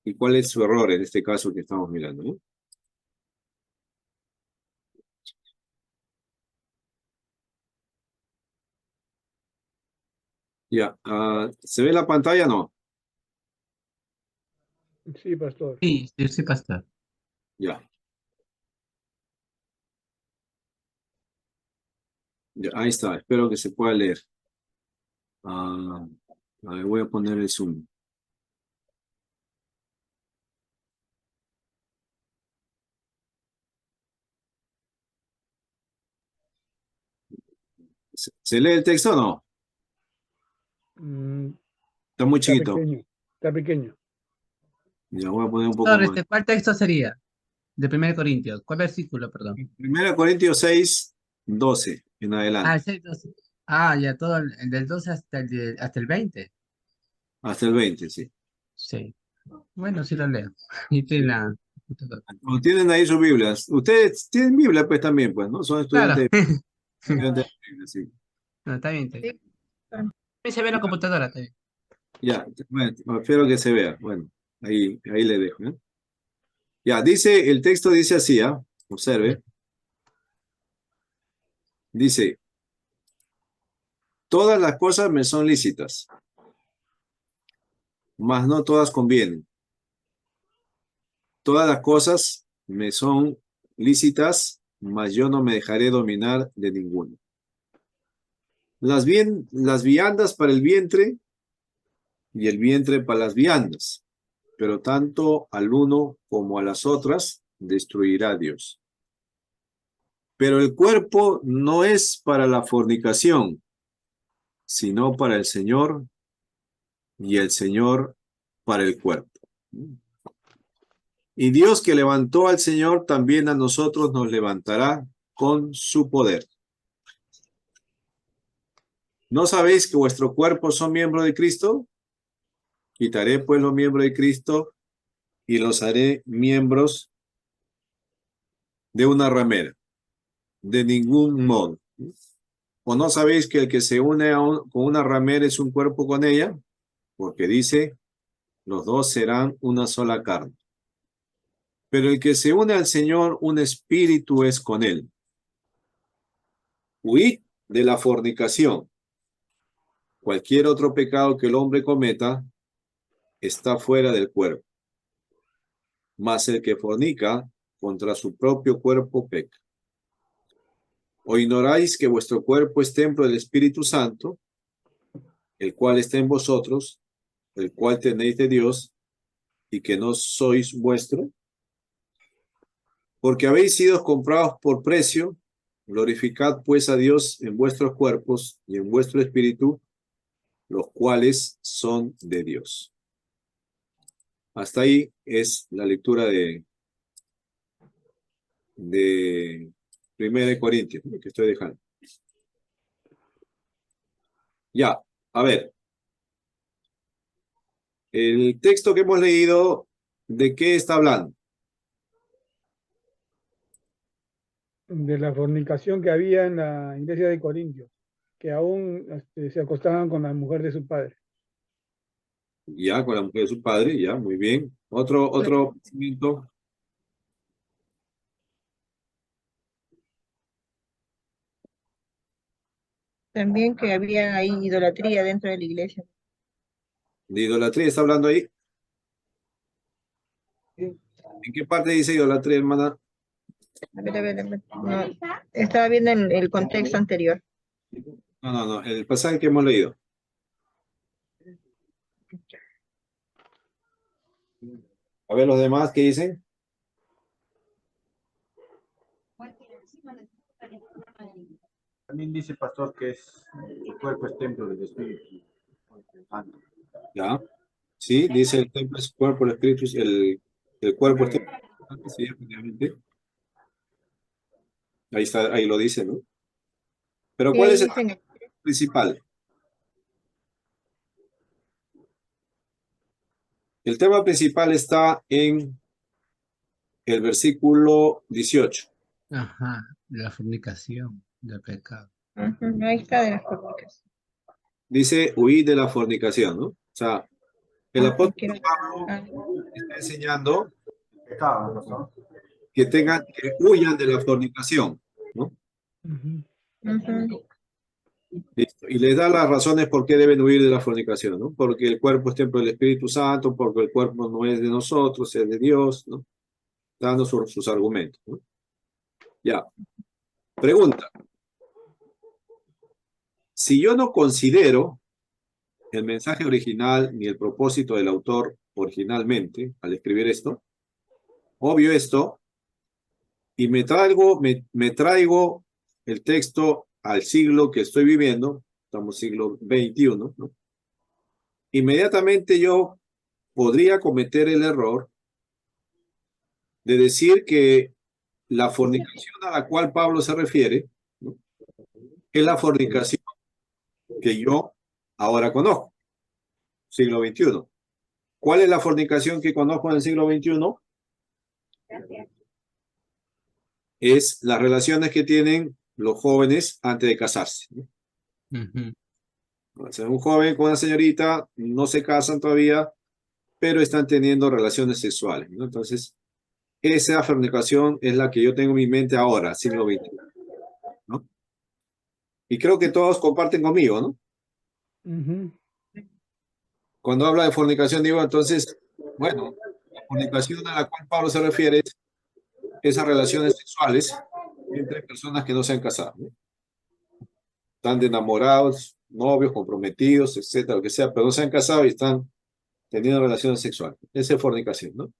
Y cuál es su error en este caso que estamos mirando, ¿no? Ya, ¿se ve la pantalla? No. Sí, pastor. Sí, sí, sí, pastor. Ya, ya, ahí está. Espero que se pueda leer. A ver, voy a poner el zoom. ¿Se lee el texto o no? Mm, Está muy está chiquito. pequeño, está pequeño. Ya voy a poner un poco Pastor, más. ¿cuál texto sería? De 1 Corintios. ¿Cuál versículo, perdón? 1 Corintios 6, 12 en Ah, el adelante, 6, 12. Ah, ya todo el del 12 hasta hasta el 20. hasta el 20, sí. Sí. Bueno, sí lo leo. Y tiene Sí. la... Como tienen ahí sus Biblias. Ustedes tienen Biblia, pues también, pues, ¿no? Son Claro. estudiantes de Biblia, sí. No, está bien, está bien. Sí. Ah, Sí, se ve en la computadora, está bien. Ya, bueno, espero que se vea. Bueno, ahí le dejo, ¿eh? Ya, el texto dice así, ¿ah? Observe. Dice, todas las cosas me son lícitas, mas no todas convienen. Todas las cosas me son lícitas, mas yo no me dejaré dominar de ninguna. Las viandas para el vientre y el vientre para las viandas, pero tanto al uno como a las otras destruirá Dios. Pero el cuerpo no es para la fornicación, sino para el Señor, y el Señor para el cuerpo. Y Dios que levantó al Señor, también a nosotros nos levantará con su poder. ¿No sabéis que vuestro cuerpo son miembros de Cristo? Quitaré pues los miembros de Cristo y los haré miembros de una ramera. De ningún modo. ¿O no sabéis que el que se une con una ramera es un cuerpo con ella? Porque dice, los dos serán una sola carne. Pero el que se une al Señor, un espíritu es con él. Huid de la fornicación. Cualquier otro pecado que el hombre cometa está fuera del cuerpo. Mas el que fornica contra su propio cuerpo peca. ¿O ignoráis que vuestro cuerpo es templo del Espíritu Santo, el cual está en vosotros, el cual tenéis de Dios, y que no sois vuestro? Porque habéis sido comprados por precio, glorificad pues a Dios en vuestros cuerpos y en vuestro espíritu, los cuales son de Dios. Hasta ahí es la lectura de 1 Corintios, que estoy dejando. Ya, a ver, el texto que hemos leído, ¿de qué está hablando? De la fornicación que había en la iglesia de Corintios, que aún se acostaban con la mujer de su padre. Ya, con la mujer de su padre, ya, muy bien. Otro pensamiento. También que había ahí idolatría dentro de la iglesia. ¿De idolatría está hablando ahí? ¿En qué parte dice idolatría, hermana? A ver, no, estaba viendo el contexto anterior. No, el pasaje que hemos leído. A ver los demás, ¿qué dicen? También dice pastor que el cuerpo es templo del Espíritu Santo. Ya. Sí, dice el templo es cuerpo, el espíritu es el cuerpo es templo. Sí, efectivamente. Ahí está, ahí lo dice, ¿no? Pero Y ¿cuál ahí es el dicen, principal? El tema principal está en el versículo 18. Ajá, la fornicación, del pecado. ahí está de las fornicaciones. Dice, huid de la fornicación, ¿no? O sea, el apóstol Quiero- Pablo está enseñando Pecado, pastor. que huyan de la fornicación, ¿no? Ujú. Ujú. Listo. Y les da las razones por qué deben huir de la fornicación, ¿no? Porque el cuerpo es templo del Espíritu Santo, porque el cuerpo no es de nosotros, es de Dios, ¿no? Dando sus argumentos, ¿no? Ya. Pregunta. Si yo no considero el mensaje original ni el propósito del autor originalmente al escribir esto, obvio esto, y me traigo el texto al siglo que estoy viviendo, estamos siglo XXI, ¿no? Inmediatamente yo podría cometer el error de decir que la fornicación a la cual Pablo se refiere, ¿no?, es la fornicación que yo ahora conozco, siglo XXI. ¿Cuál es la fornicación que conozco en el siglo XXI? Es las relaciones que tienen los jóvenes antes de casarse, ¿no? Ujú. O sea, un joven con una señorita, no se casan todavía, pero están teniendo relaciones sexuales, ¿no? Entonces, esa fornicación es la que yo tengo en mi mente ahora, siglo XXI, ¿no? Y creo que todos comparten conmigo, ¿no? Ujú. Cuando habla de fornicación, digo, entonces, bueno, la fornicación a la cual Pablo se refiere es esas relaciones sexuales entre personas que no se han casado, ¿no? Están de enamorados, novios, comprometidos, etcétera, lo que sea, pero no se han casado y están teniendo relaciones sexuales. Esa es fornicación, ¿no?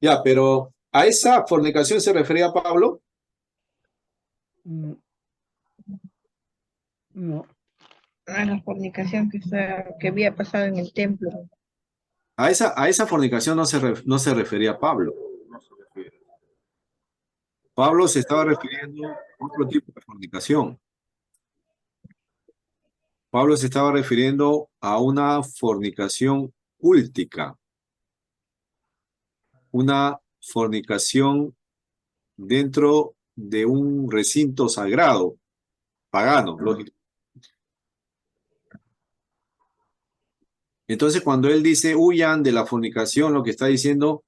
Ya, pero ¿a esa fornicación se refería Pablo? No, no. La fornicación que había pasado en el templo. A esa fornicación no se refería Pablo. Pablo se estaba refiriendo a otro tipo de fornicación. Pablo se estaba refiriendo a una fornicación cúltica, una fornicación dentro de un recinto sagrado, pagano, lógico. Entonces, cuando él dice huyan de la fornicación, lo que está diciendo,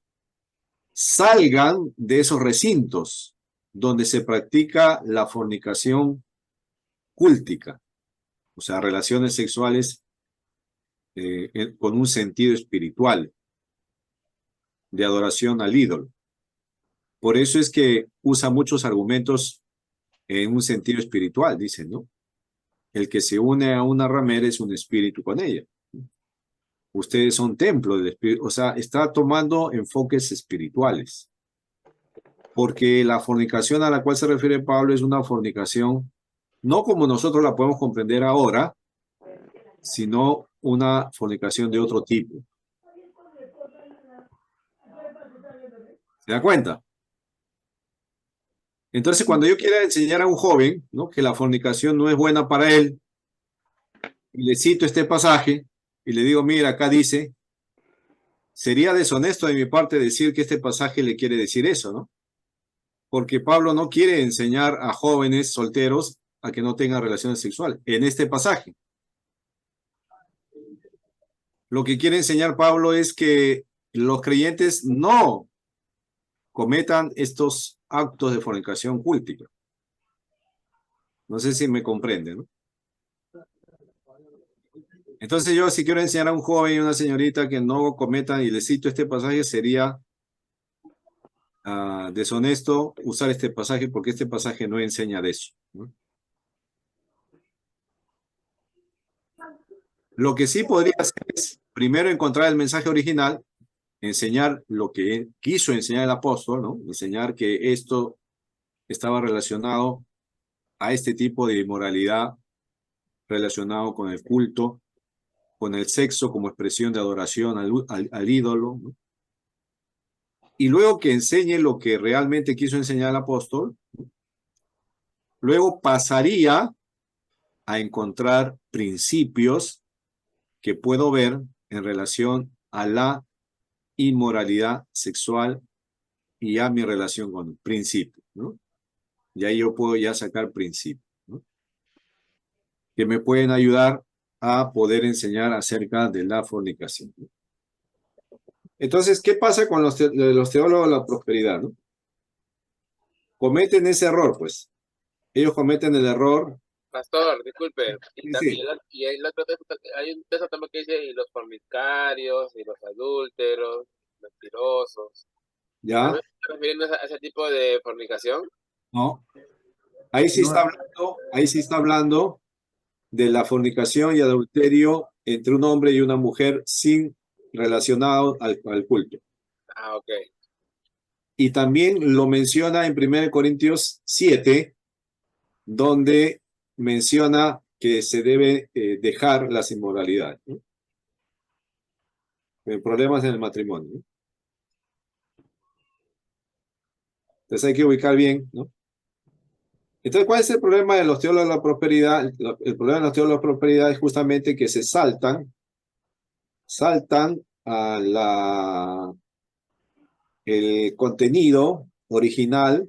salgan de esos recintos donde se practica la fornicación cúltica, o sea, relaciones sexuales con un sentido espiritual de adoración al ídolo. Por eso es que usa muchos argumentos en un sentido espiritual, dice, ¿no? El que se une a una ramera es un espíritu con ella. Ustedes son templo del espíritu, o sea, está tomando enfoques espirituales. Porque la fornicación a la cual se refiere Pablo es una fornicación, no como nosotros la podemos comprender ahora, sino una fornicación de otro tipo. ¿Se da cuenta? Entonces, cuando yo quiera enseñar a un joven, ¿no?, que la fornicación no es buena para él, y le cito este pasaje, y le digo, mira, acá dice, sería deshonesto de mi parte decir que este pasaje le quiere decir eso, ¿no? Porque Pablo no quiere enseñar a jóvenes solteros a que no tengan relaciones sexuales en este pasaje. Lo que quiere enseñar Pablo es que los creyentes no cometan estos actos de fornicación cúltica. No sé si me comprenden, ¿no? Entonces yo si quiero enseñar a un joven y una señorita que no cometan, y les cito este pasaje, sería deshonesto usar este pasaje porque este pasaje no enseña de eso, ¿no? Lo que sí podría hacer es primero encontrar el mensaje original, enseñar lo que quiso enseñar el apóstol, ¿no? Enseñar que esto estaba relacionado a este tipo de inmoralidad, relacionado con el culto, con el sexo como expresión de adoración al ídolo, ¿no? Y luego que enseñe lo que realmente quiso enseñar el apóstol, luego pasaría a encontrar principios que puedo ver en relación a la inmoralidad sexual y a mi relación con principios, ¿no? Y ahí yo puedo ya sacar principios, ¿no? Que me pueden ayudar a poder enseñar acerca de la fornicación, ¿no? Entonces, ¿qué pasa con los teólogos de la prosperidad, ¿no? Cometen ese error, pues. Ellos cometen el error. Pastor, disculpe, Sí. y el otro texto, hay un texto también que dice, y los fornicarios, y los adúlteros, mentirosos. ¿Ya? ¿También está refiriendo a ese tipo de fornicación? No. Ahí sí está hablando de la fornicación y adulterio entre un hombre y una mujer sin relacionado al culto. Ah, ok. Y también lo menciona en 1 Corintios 7, donde menciona que se debe dejar las inmoralidades, ¿no? Problemas en el matrimonio, ¿no? Entonces hay que ubicar bien, ¿no? Entonces, ¿cuál es el problema de los teólogos de la prosperidad? El problema de los teólogos de la prosperidad es justamente que se saltan a el contenido original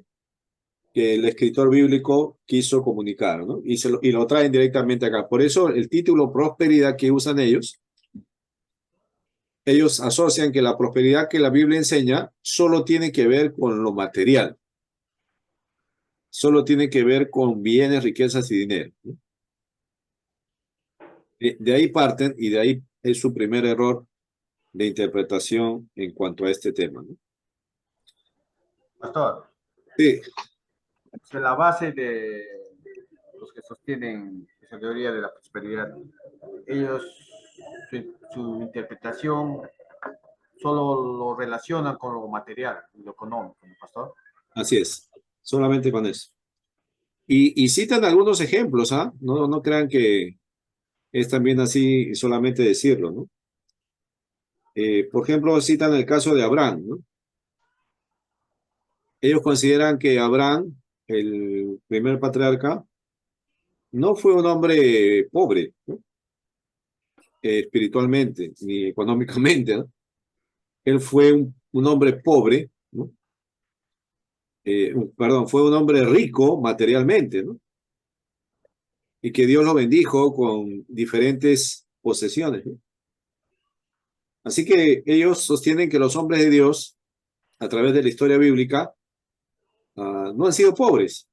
que el escritor bíblico quiso comunicar, ¿no? Y lo traen directamente acá. Por eso el título prosperidad que usan ellos asocian que la prosperidad que la Biblia enseña solo tiene que ver con lo material, solo tiene que ver con bienes, riquezas y dinero, ¿no? De ahí parten y de ahí es su primer error de interpretación en cuanto a este tema, ¿no? Pastor, Sí, es la base de los que sostienen esa teoría de la prosperidad. Ellos, su interpretación solo lo relacionan con lo material, lo económico, ¿no, pastor? así es, solamente con eso. Y citan algunos ejemplos, ¿ah? No crean que es también así solamente decirlo, ¿no? Por ejemplo, citan el caso de Abraham, ¿no? Ellos consideran que Abraham, el primer patriarca, no fue un hombre pobre, ¿no? Espiritualmente ni económicamente, ¿no? Él fue un hombre pobre, ¿no? Perdón, fue un hombre rico materialmente, ¿no? Y que Dios lo bendijo con diferentes posesiones, ¿no? Así que ellos sostienen que los hombres de Dios, a través de la historia bíblica, no han sido pobres.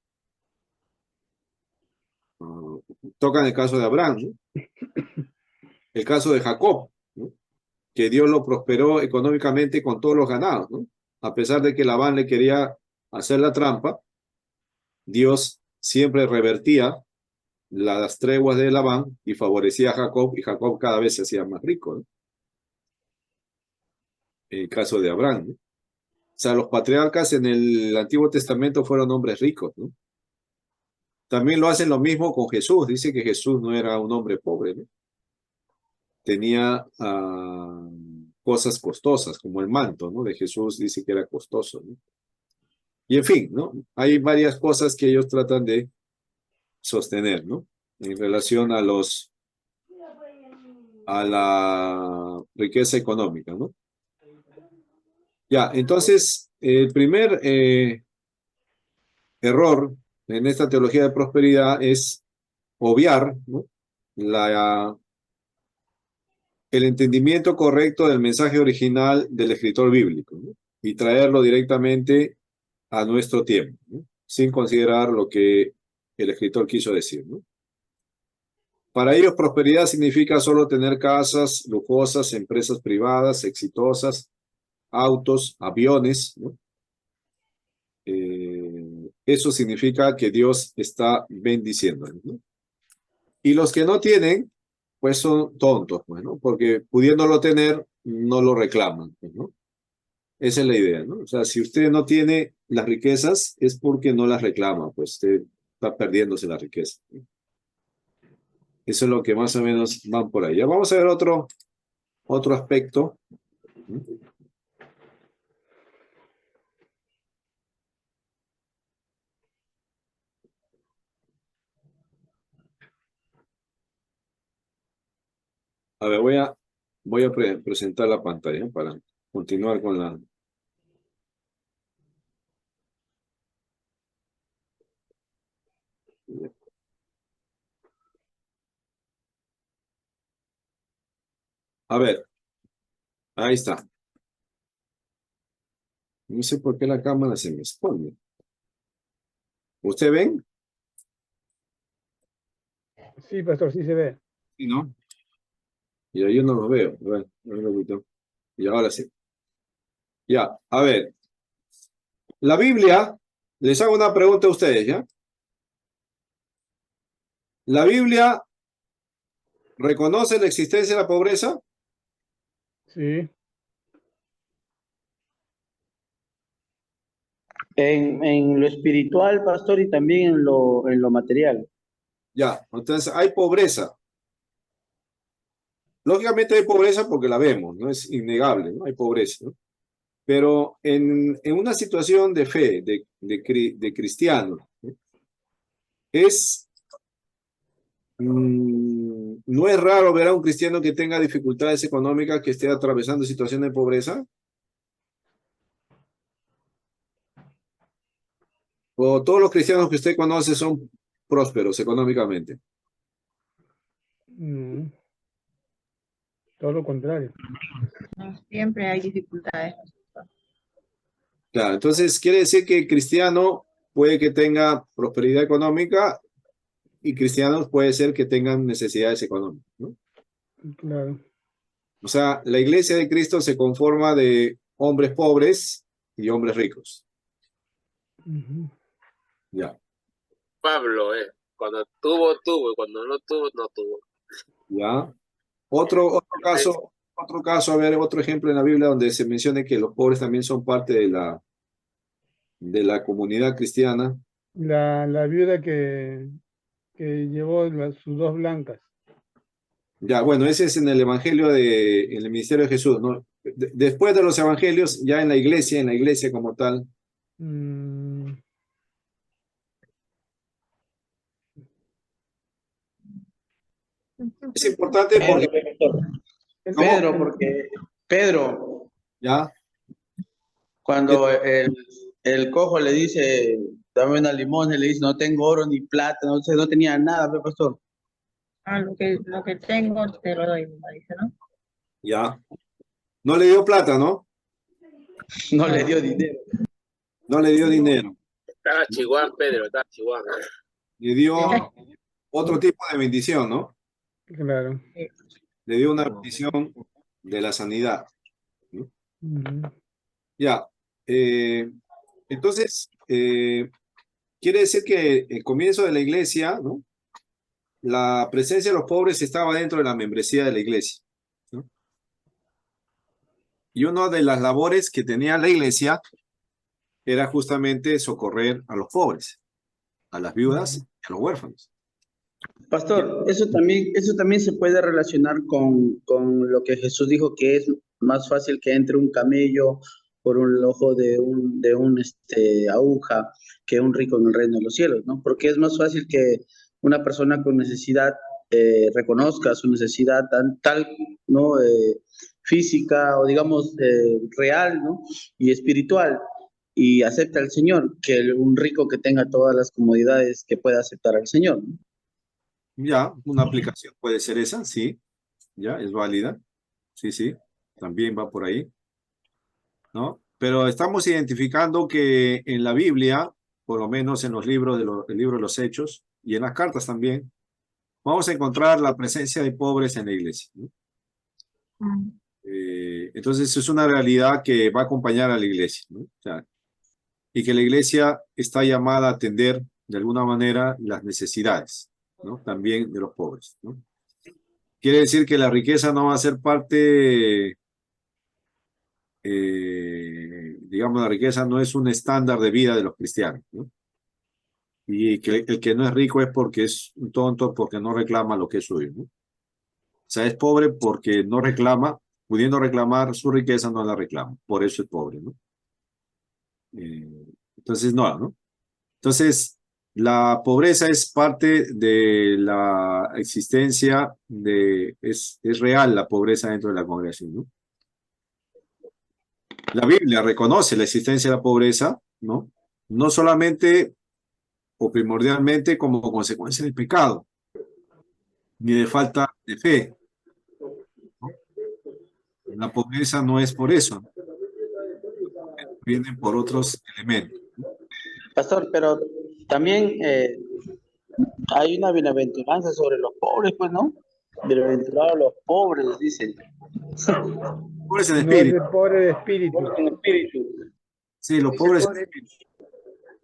Tocan el caso de Abraham, ¿no? El caso de Jacob, ¿no? Que Dios lo prosperó económicamente con todos los ganados, ¿no? A pesar de que Labán le quería hacer la trampa, Dios siempre revertía las treguas de Labán y favorecía a Jacob, y Jacob cada vez se hacía más rico, ¿no? En el caso de Abraham, ¿no? O sea, los patriarcas en el Antiguo Testamento fueron hombres ricos, ¿no? También lo hacen lo mismo con Jesús. Dice que Jesús no era un hombre pobre, ¿no? Tenía cosas costosas, como el manto, ¿no? De Jesús dice que era costoso, ¿no? Y en fin, ¿no? Hay varias cosas que ellos tratan de sostener, ¿no? En relación a la riqueza económica, ¿no? Ya, entonces, el primer error en esta teología de prosperidad es obviar, ¿no? El entendimiento correcto del mensaje original del escritor bíblico, ¿no? Y traerlo directamente a nuestro tiempo, ¿no? Sin considerar lo que el escritor quiso decir, ¿no? Para ellos prosperidad significa solo tener casas lujosas, empresas privadas, exitosas, autos, aviones, ¿no? Eso significa que Dios está bendiciendo, ¿no? Y los que no tienen, pues son tontos, pues, ¿no? Porque pudiéndolo tener, no lo reclaman, pues, ¿no? Esa es la idea, ¿no? O sea, si usted no tiene las riquezas, es porque no las reclama, pues usted está perdiéndose la riqueza, ¿no? Eso es lo que más o menos van por ahí. Ya vamos a ver otro aspecto. A ver, voy a presentar la pantalla para continuar con la... A ver, ahí está. No sé por qué la cámara se me esconde. ¿Usted ven? Sí, pastor, sí se ve. Sí, ¿no? Y yo no lo veo. Bueno, no lo quito. Y ahora sí. Ya, a ver. La Biblia, les hago una pregunta a ustedes, ¿ya? ¿La Biblia reconoce la existencia de la pobreza? Sí, En lo espiritual, pastor, y también en lo material. Ya, entonces hay pobreza. Lógicamente hay pobreza porque la vemos, ¿no? Es innegable, ¿no? Hay pobreza, ¿no? Pero en una situación de fe, de cristiano, ¿no? No es raro ver a un cristiano que tenga dificultades económicas, que esté atravesando situaciones de pobreza. O todos los cristianos que usted conoce son prósperos económicamente. no, todo lo contrario. No, siempre hay dificultades. Claro, entonces quiere decir que el cristiano puede que tenga prosperidad económica y cristianos puede ser que tengan necesidades económicas, ¿no? Claro. O sea, la iglesia de Cristo se conforma de hombres pobres y hombres ricos. Ujú. Ya, Pablo, cuando tuvo, tuvo, y cuando no tuvo, no tuvo. ya. Otro caso, a ver, otro ejemplo en la Biblia donde se mencione que los pobres también son parte de la comunidad cristiana. La viuda que llevó sus dos blancas. Ya, bueno, ese es en el Evangelio en el ministerio de Jesús, ¿no? Después de los evangelios, ya en la iglesia como tal. Mm, Es importante porque, ¿cómo? Pedro, Ya, cuando el cojo le dice, dame una limosna, le dice, no tengo oro ni plata, no sé, no tenía nada, pero pastor. Ah, lo que tengo te lo doy, me dice, ¿no? ya. No le dio plata, ¿no? No le dio dinero. No le dio dinero. Estaba chihuahua, Pedro, estaba chihuahua. Le dio otro tipo de bendición, ¿no? claro. Le dio una bendición de la sanidad, ¿no? Ujú. Ya. Entonces, quiere decir que el comienzo de la iglesia, ¿no? La presencia de los pobres estaba dentro de la membresía de la iglesia, ¿no? Y una de las labores que tenía la iglesia era justamente socorrer a los pobres, a las viudas y a los huérfanos. Pastor, eso también se puede relacionar con lo que Jesús dijo, que es más fácil que entre un camello por un ojo de un aguja que un rico en el reino de los cielos, ¿no? Porque es más fácil que una persona con necesidad reconozca su necesidad tal, ¿no? Física o digamos real, ¿no? Y espiritual y acepta al Señor, que un rico que tenga todas las comodidades que pueda aceptar al Señor, ¿no? Ya, una aplicación puede ser esa, sí, ya, es válida, sí, sí, también va por ahí, ¿no? Pero estamos identificando que en la Biblia, por lo menos en los libros el libro de los Hechos y en las cartas también, vamos a encontrar la presencia de pobres en la iglesia, ¿no? Mm. Entonces es una realidad que va a acompañar a la iglesia, ¿no? O sea, y que la iglesia está llamada a atender de alguna manera las necesidades, ¿no? También de los pobres, ¿no? Quiere decir que la riqueza no va a ser parte, digamos, la riqueza no es un estándar de vida de los cristianos, ¿no? Y que el que no es rico es porque es un tonto, porque no reclama lo que es suyo, ¿no? O sea, es pobre porque no reclama, pudiendo reclamar su riqueza, no la reclama, por eso es pobre, ¿no? Entonces, no, ¿no? Entonces, la pobreza es parte de la existencia es real la pobreza dentro de la congregación, ¿no? La Biblia reconoce la existencia de la pobreza, ¿no? No solamente o primordialmente como consecuencia del pecado, ni de falta de fe, ¿no? La pobreza no es por eso, vienen por otros elementos. Pastor, pero también hay una bienaventuranza sobre los pobres, pues, ¿no? Bienaventurados los pobres, dicen. Pobres en No es espíritu. de pobre de espíritu. En espíritu. Sí, los pobres en espíritu.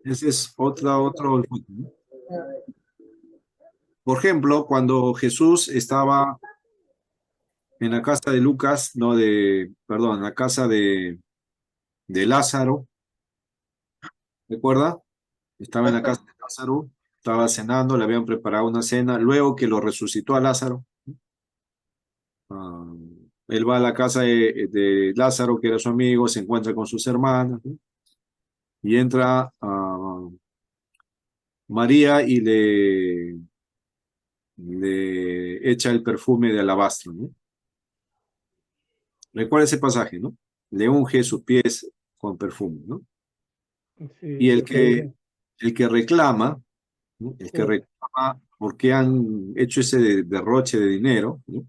Ese es otro enfoque, ¿no? Por ejemplo, cuando Jesús estaba en la casa de Lucas, perdón, en la casa de Lázaro, ¿recuerda? Estaba en la casa de Lázaro, estaba cenando, le habían preparado una cena, luego que lo resucitó a Lázaro, él va a la casa de Lázaro, que era su amigo, se encuentra con sus hermanas, ¿no? Y entra María y le echa el perfume de alabastro, ¿no? Recuerda ese pasaje, ¿no? Le unge sus pies con perfume, ¿no? Sí, Y porque el que reclama, ¿no? El que reclama por qué han hecho ese derroche de dinero, ¿no?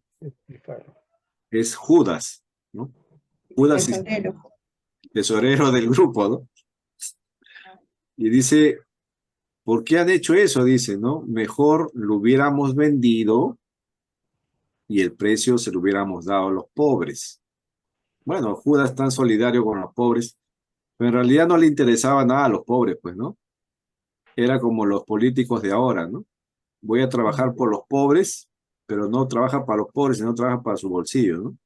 Es Judas, ¿no? Judas es Tesorero. tesorero del grupo, ¿no? Y dice, ¿por qué han hecho eso? Dice, ¿no? Mejor lo hubiéramos vendido y el precio se lo hubiéramos dado a los pobres. Bueno, Judas tan solidario con los pobres, pero en realidad no le interesaba nada a los pobres, pues, ¿no? Era como los políticos de ahora, ¿no? Voy a trabajar por los pobres, pero no trabaja para los pobres, sino trabaja para su bolsillo, ¿no?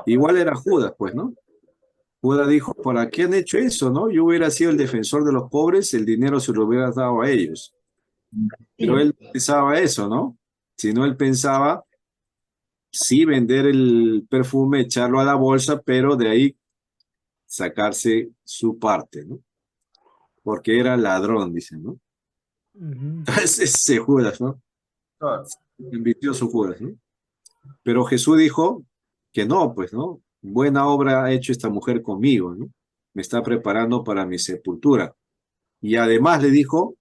Igual era Judas, pues, ¿no? Judas dijo, ¿para qué han hecho eso, no? Yo hubiera sido el defensor de los pobres, el dinero se lo hubiera dado a ellos. Pero él pensaba eso, ¿no? Sino él pensaba, sí, vender el perfume, echarlo a la bolsa, pero de ahí sacarse su parte, ¿no? Porque era ladrón, dicen, ¿no? Ese Judas, ¿no? Envidioso Judas, ¿no? Pero Jesús dijo que no, pues, ¿no? Buena obra ha hecho esta mujer conmigo, ¿no? Me está preparando para mi sepultura. Y además le dijo,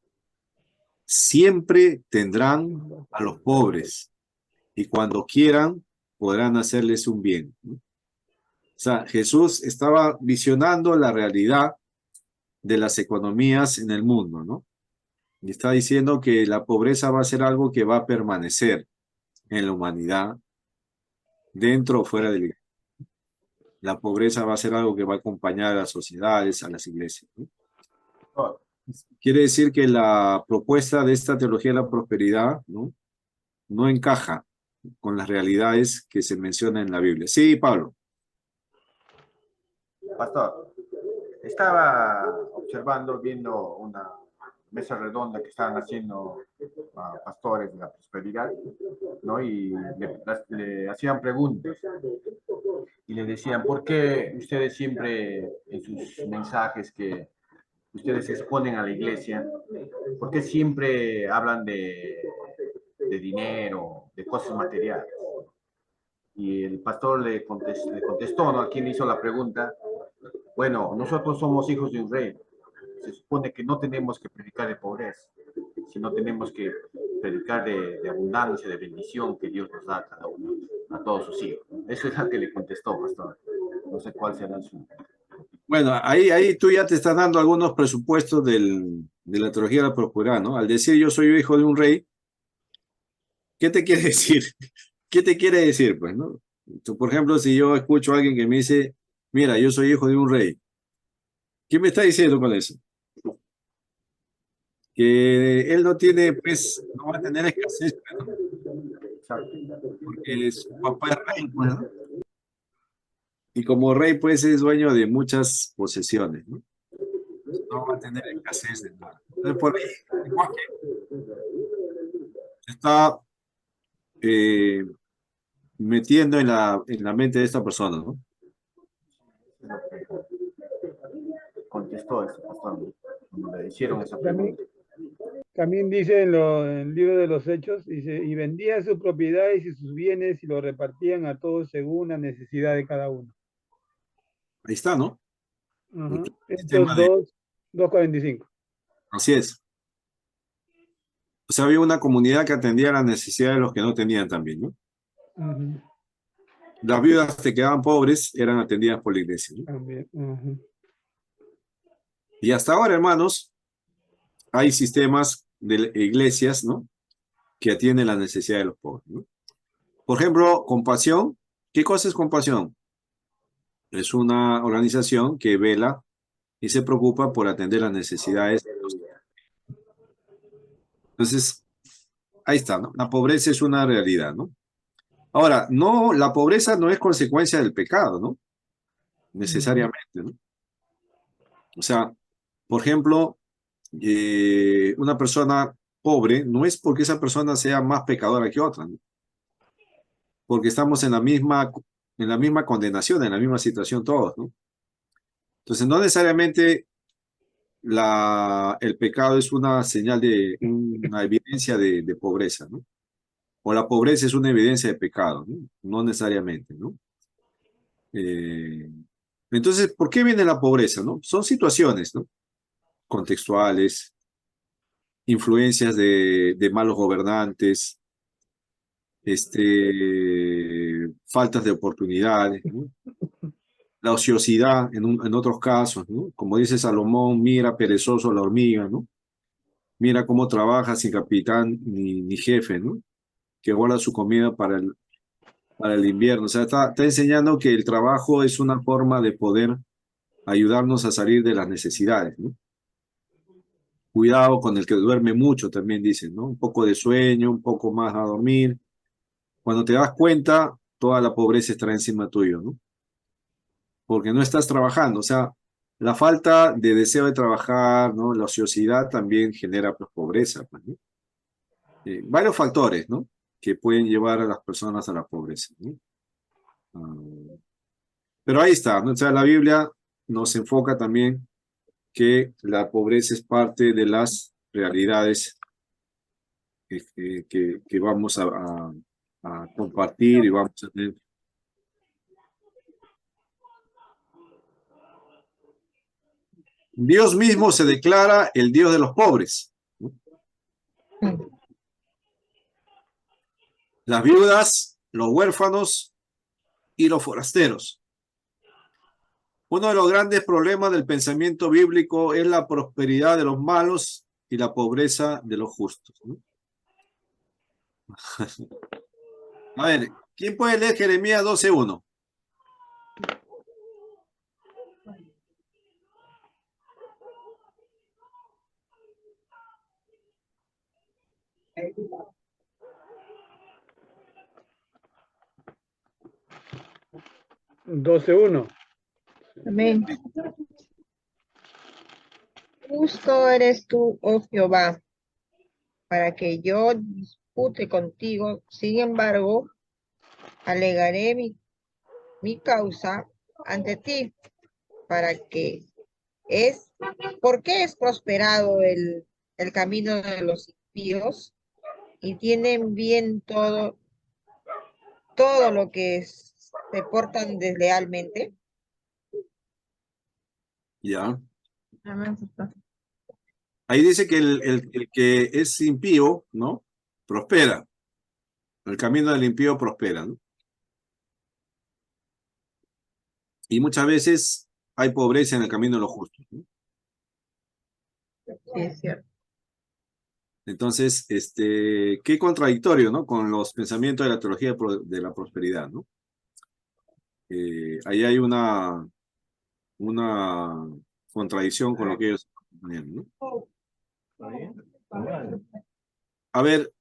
siempre tendrán a los pobres y cuando quieran podrán hacerles un bien, ¿no? O sea, Jesús estaba visionando la realidad de las economías en el mundo, ¿no? Y está diciendo que la pobreza va a ser algo que va a permanecer en la humanidad, dentro o fuera de la iglesia. La pobreza va a ser algo que va a acompañar a las sociedades, a las iglesias, ¿no? Quiere decir que la propuesta de esta teología de la prosperidad, ¿no? No encaja con las realidades que se mencionan en la Biblia. Sí, Pablo. Pastor, estaba observando, viendo una mesa redonda que estaban haciendo pastores de la prosperidad, ¿no? Y le hacían preguntas y le decían, ¿por qué ustedes siempre en sus mensajes que ustedes exponen a la iglesia, por qué siempre hablan de dinero, de cosas materiales? Y el pastor le contestó, ¿no? A quien hizo la pregunta, bueno, nosotros somos hijos de un rey. Se supone que no tenemos que predicar de pobreza, sino tenemos que predicar de abundancia, de bendición que Dios nos da a cada uno, a todos sus hijos. Eso es lo que le contestó, pastor. No sé cuál será su... Bueno, ahí tú ya te estás dando algunos presupuestos de la teología de la prosperidad, ¿no? Al decir yo soy hijo de un rey, ¿Qué te quiere decir? ¿Qué te quiere decir, pues, no? Tú, por ejemplo, si yo escucho a alguien que me dice, mira, yo soy hijo de un rey, ¿qué me está diciendo con eso? Que él no tiene, pues, no va a tener escasez, pues, ¿no? Porque su papá es rey, pues, ¿no? Y como rey, pues, es dueño de muchas posesiones, ¿no? No va a tener escasez de nada. Entonces, por ahí, igual que está eh, metiendo en la mente de esta persona, ¿no? Contestó este pastor cuando le hicieron esa También, pregunta. también dice en el libro de los Hechos, dice, y vendían sus propiedades y sus bienes y lo repartían a todos según la necesidad de cada uno. Ahí está, ¿no? Ajá. El Hechos tema de, 2:45. así es. O sea, había una comunidad que atendía las necesidades de los que no tenían también, ¿no? Ujú. Las viudas que quedaban pobres eran atendidas por la iglesia, ¿no? También. Ujú. Y hasta ahora, hermanos, hay sistemas de iglesias, ¿no? Que atienden las necesidades de los pobres, ¿no? Por ejemplo, Compasión. ¿Qué cosa es Compasión? Es una organización que vela y se preocupa por atender las necesidades de los. Entonces, ahí está, ¿no? La pobreza es una realidad, ¿no? Ahora, no, la pobreza no es consecuencia del pecado, ¿no? Necesariamente, ¿no? O sea, por ejemplo, una persona pobre no es porque esa persona sea más pecadora que otra, ¿no? Porque estamos en la misma condenación, en la misma situación todos, ¿no? Entonces, no necesariamente el pecado es una señal de, una evidencia de pobreza, ¿no? O la pobreza es una evidencia de pecado, ¿no? No necesariamente, ¿no? Eh, entonces, ¿por qué viene la pobreza, no? Son situaciones, ¿no? Contextuales, influencias de malos gobernantes, faltas de oportunidades, ¿no? La ociosidad en otros casos, ¿no? Como dice Salomón, mira perezoso la hormiga, ¿no? Mira cómo trabaja sin capitán ni jefe, ¿no? Que guarda su comida para el invierno. O sea, está enseñando que el trabajo es una forma de poder ayudarnos a salir de las necesidades, ¿no? Cuidado con el que duerme mucho, también dicen, ¿no? Un poco de sueño, un poco más a dormir. Cuando te das cuenta, toda la pobreza estará encima tuyo, ¿no? Porque no estás trabajando. O sea, la falta de deseo de trabajar, ¿no? La ociosidad también genera, pues, pobreza, pues, ¿no? Varios factores, ¿no? Que pueden llevar a las personas a la pobreza, ¿no? Ah, pero ahí está, ¿no? O sea, la Biblia nos enfoca también que la pobreza es parte de las realidades que vamos a compartir y vamos a tener. Dios mismo se declara el Dios de los pobres, ¿no? Las viudas, los huérfanos y los forasteros. Uno de los grandes problemas del pensamiento bíblico es la prosperidad de los malos y la pobreza de los justos, ¿no? A ver, ¿quién puede leer Jeremías 12:1? Doce uno. Amén. Justo eres tú, oh Jehová, para que yo dispute contigo. Sin embargo, alegaré mi causa ante ti, para que es, ¿por qué es prosperado el camino de los impíos y tienen bien todo lo que se portan deslealmente? Ya. Amén. Ahí dice que el que es impío, ¿no? Prospera. El camino del impío prospera, ¿no? Y muchas veces hay pobreza en el camino de los justos, ¿no? Sí, es cierto. Entonces, qué contradictorio, ¿no? Con los pensamientos de la teología de la prosperidad, ¿no? Ahí hay una contradicción con lo que ellos están proponiendo, ¿no? A ver,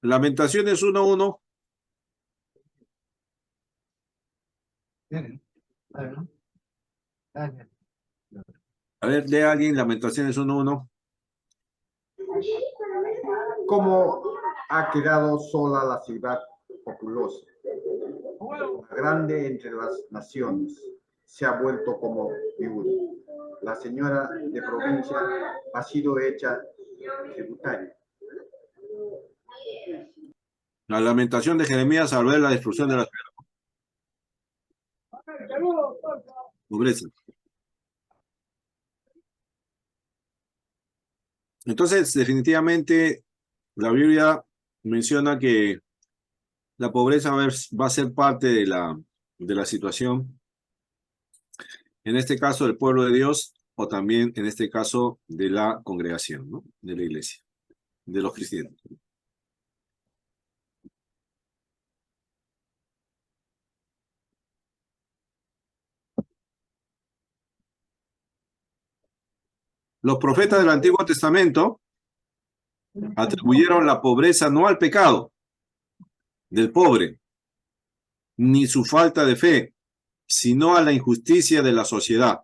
Lamentaciones 1:1. A ver, lee a alguien Lamentaciones 1:1. ¿Cómo ha quedado sola la ciudad populosa? La grande entre las naciones se ha vuelto como viuda. La señora de provincia ha sido hecha tributaria. La lamentación de Jeremías al ver la destrucción de la ciudad. Pobreza. Entonces, definitivamente, la Biblia menciona que la pobreza va a ser parte de la situación, en este caso del pueblo de Dios, o también en este caso de la congregación, ¿no? De la iglesia, de los cristianos. Los profetas del Antiguo Testamento atribuyeron la pobreza no al pecado del pobre, ni su falta de fe, sino a la injusticia de la sociedad.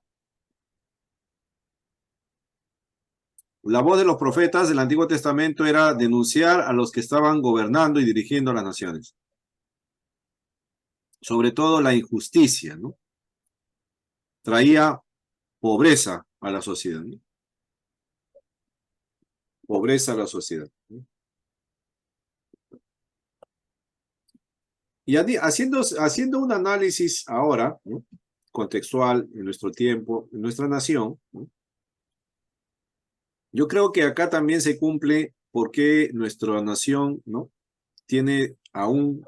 La voz de los profetas del Antiguo Testamento era denunciar a los que estaban gobernando y dirigiendo las naciones. Sobre todo la injusticia, ¿no? Traía pobreza a la sociedad, ¿no? Pobreza a la sociedad, ¿no? Y haciendo un análisis ahora, ¿no? Contextual en nuestro tiempo, en nuestra nación, ¿no? Yo creo que acá también se cumple porque nuestra nación, ¿no? Tiene aún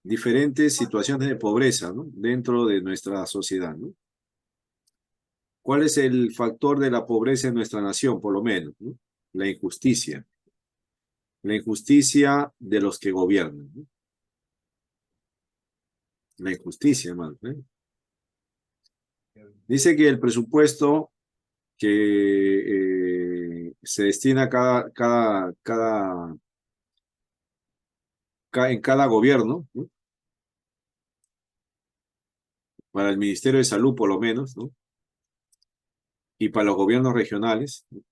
diferentes situaciones de pobreza, ¿no? Dentro de nuestra sociedad, ¿no? ¿Cuál es el factor de la pobreza en nuestra nación, por lo menos, ¿no? La injusticia. La injusticia de los que gobiernan, ¿no? La injusticia, hermano, ¿eh? Dice que el presupuesto que se destina en cada gobierno, ¿no? Para el Ministerio de Salud, por lo menos, ¿no? Y para los gobiernos regionales, ¿no?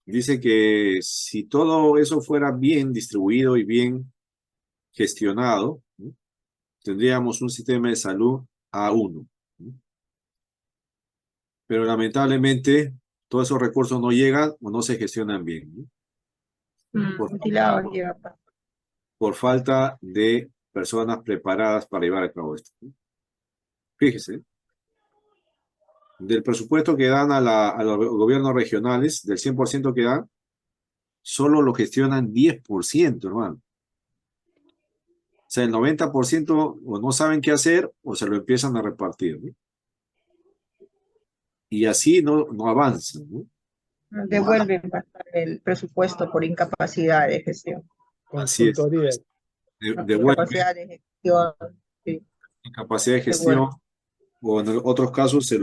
Dice que si todo eso fuera bien distribuido y bien gestionado, ¿no? Tendríamos un sistema de salud A1, ¿no? Pero lamentablemente todos esos recursos no llegan o no se gestionan bien, ¿no? Por falta de personas preparadas para llevar a cabo esto, ¿no? Fíjese, del presupuesto que dan a los gobiernos regionales, del 100% que dan, solo lo gestionan 10%, hermano. O sea, el 90% o no saben qué hacer o se lo empiezan a repartir, ¿no? Y así no avanzan, ¿no? Devuelven el presupuesto por incapacidad de gestión. Así es. Incapacidad de gestión. Sí. Incapacidad de gestión, o en otros casos se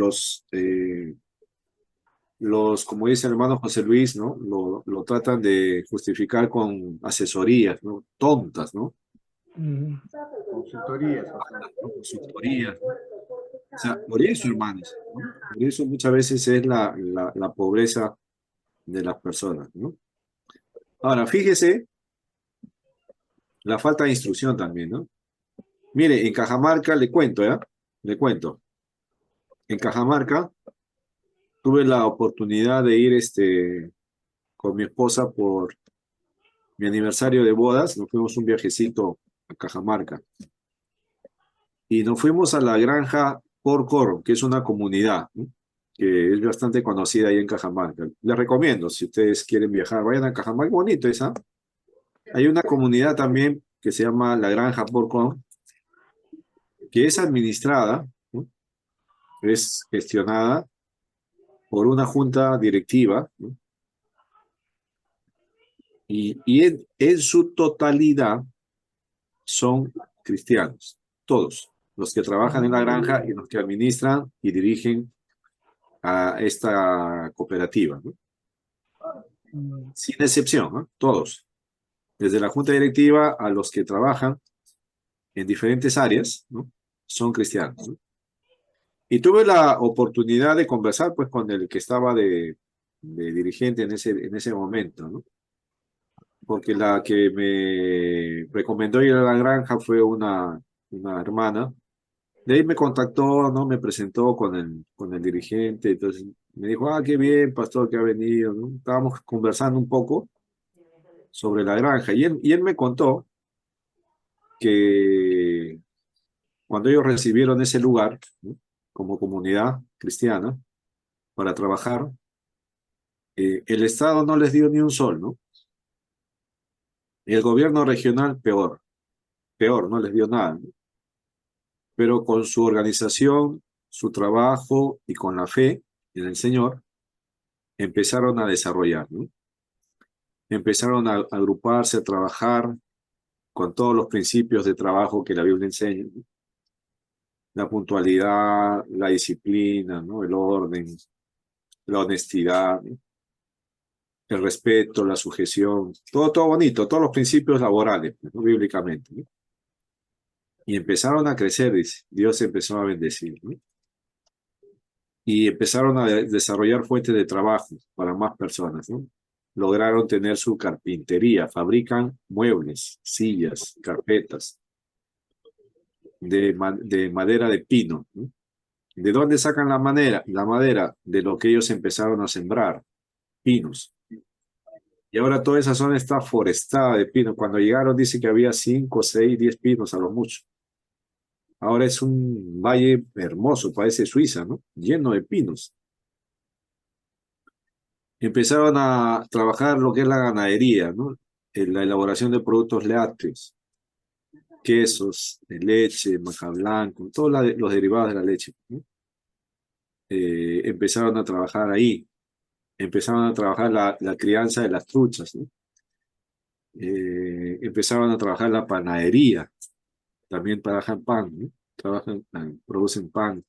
como dice el hermano José Luis, ¿no? Lo tratan de justificar con asesorías, ¿no? Tontas, ¿no? Consultorías. Consultorías, ¿no? O sea, por eso, hermanos, ¿no? Por eso muchas veces es la pobreza de las personas, ¿no? Ahora, fíjese la falta de instrucción también, ¿no? Mire, en Cajamarca, le cuento, ¿ya? Le cuento. En Cajamarca tuve la oportunidad de ir con mi esposa por mi aniversario de bodas. Nos fuimos un viajecito a Cajamarca. Y nos fuimos a la granja Porcor, que es una comunidad, ¿no? Que es bastante conocida ahí en Cajamarca. Les recomiendo, si ustedes quieren viajar, vayan a Cajamarca, bonito esa. Hay una comunidad también que se llama la Granja Porcor, que es administrada, ¿no? Es gestionada por una junta directiva, ¿no? Y en su totalidad son cristianos, todos, los que trabajan en la granja y los que administran y dirigen a esta cooperativa, ¿no? Sin excepción, ¿no? Todos, desde la junta directiva a los que trabajan en diferentes áreas, ¿no? Son cristianos, ¿no? Y tuve la oportunidad de conversar pues con el que estaba de dirigente en ese momento, ¿no? Porque la que me recomendó ir a la granja fue una hermana. De ahí me contactó, ¿no? Me presentó con el dirigente, entonces me dijo, ah, qué bien, pastor, que ha venido, ¿no? Estábamos conversando un poco sobre la granja y él me contó que cuando ellos recibieron ese lugar, ¿no? Como comunidad cristiana para trabajar, el Estado no les dio ni un sol, ¿no? Y el gobierno regional peor, no les dio nada, ¿no? Pero con su organización, su trabajo y con la fe en el Señor, empezaron a desarrollar, ¿no? Empezaron a agruparse, a trabajar con todos los principios de trabajo que la Biblia enseña, ¿no? La puntualidad, la disciplina, ¿no? El orden, la honestidad, ¿no? El respeto, la sujeción, todo bonito, todos los principios laborales, ¿no? Bíblicamente, ¿no? Y empezaron a crecer, dice, Dios empezó a bendecir, ¿no? Y empezaron a desarrollar fuentes de trabajo para más personas, ¿no? Lograron tener su carpintería, fabrican muebles, sillas, carpetas de madera de pino, ¿no? ¿De dónde sacan la madera? La madera de lo que ellos empezaron a sembrar, pinos. Y ahora toda esa zona está forestada de pinos. Cuando llegaron dice que había 5, 6, 10 pinos a lo mucho. Ahora es un valle hermoso, parece Suiza, ¿no? Lleno de pinos. Empezaron a trabajar lo que es la ganadería, ¿no? En la elaboración de productos lácteos, quesos, de leche, maja blanco, todos los derivados de la leche, ¿no? Empezaron a trabajar ahí. Empezaron a trabajar la crianza de las truchas, ¿no? Empezaron a trabajar la panadería, también trabajan pan, ¿no? Producen pan.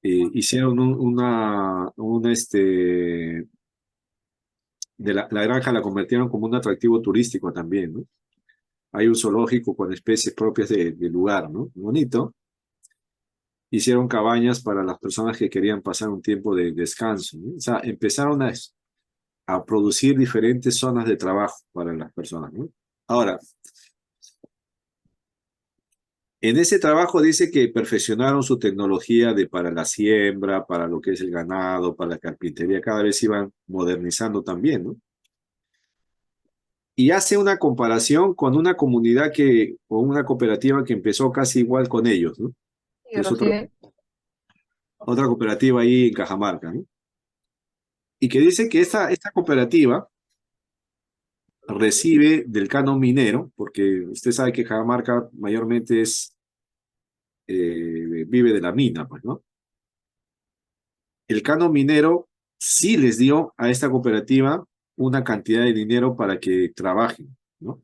Hicieron la granja la convirtieron como un atractivo turístico también, ¿no? Hay un zoológico con especies propias del lugar, ¿no? Bonito. Hicieron cabañas para las personas que querían pasar un tiempo de descanso, ¿no? O sea, empezaron a producir diferentes zonas de trabajo para las personas, ¿no? Ahora, en ese trabajo dice que perfeccionaron su tecnología para la siembra, para lo que es el ganado, para la carpintería, cada vez iban modernizando también, ¿no? Y hace una comparación con una comunidad o una cooperativa que empezó casi igual con ellos, ¿no? Es otra cooperativa ahí en Cajamarca, ¿no? Y que dice que esta cooperativa recibe del canon minero, porque usted sabe que Cajamarca mayormente vive de la mina, pues, ¿no? El canon minero sí les dio a esta cooperativa una cantidad de dinero para que trabajen, ¿no?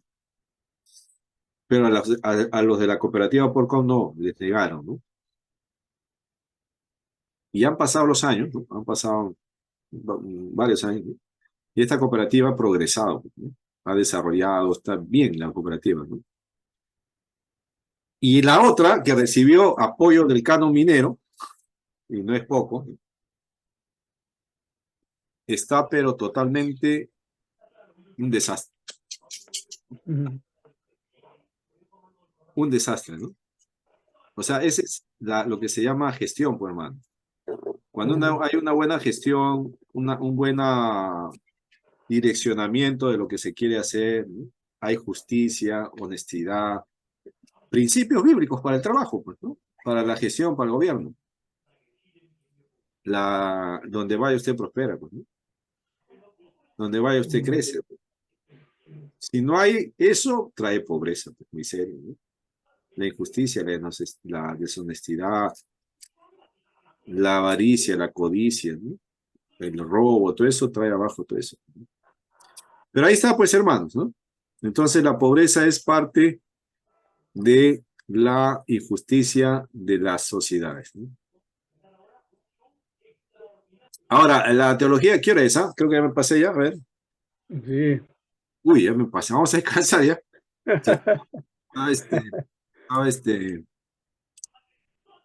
Pero a los de la cooperativa Porcom no, les negaron, ¿no? Y han pasado los años, ¿no? Han pasado varios años, ¿no? Y esta cooperativa ha progresado, ¿no? Ha desarrollado, está bien la cooperativa, ¿no? Y la otra, que recibió apoyo del canon minero, y no es poco, está pero totalmente un desastre. Un desastre, ¿no? O sea, ese es lo que se llama gestión, pues, hermano. Cuando hay una buena gestión, un buen direccionamiento de lo que se quiere hacer, ¿no? Hay justicia, honestidad, principios bíblicos para el trabajo, pues, ¿no? Para la gestión, para el gobierno. Donde vaya usted prospera, pues, ¿no? Donde vaya usted crece. Si no hay eso, trae pobreza, pues, miseria, ¿no? La injusticia, la deshonestidad, la avaricia, la codicia, ¿no? El robo, todo eso trae abajo todo eso, ¿no? Pero ahí está, pues, hermanos, ¿no? Entonces la pobreza es parte de la injusticia de las sociedades, ¿no? Ahora, la teología, ¿qué hora es? Creo que ya me pasé ya, a ver. Sí. Uy, ya me pasé, vamos a descansar ya.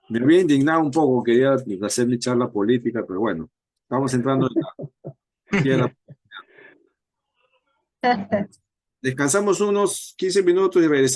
Me había indignado un poco, quería hacer mi charla política, pero bueno, estamos entrando aquí a descansamos unos 15 minutos y regresamos.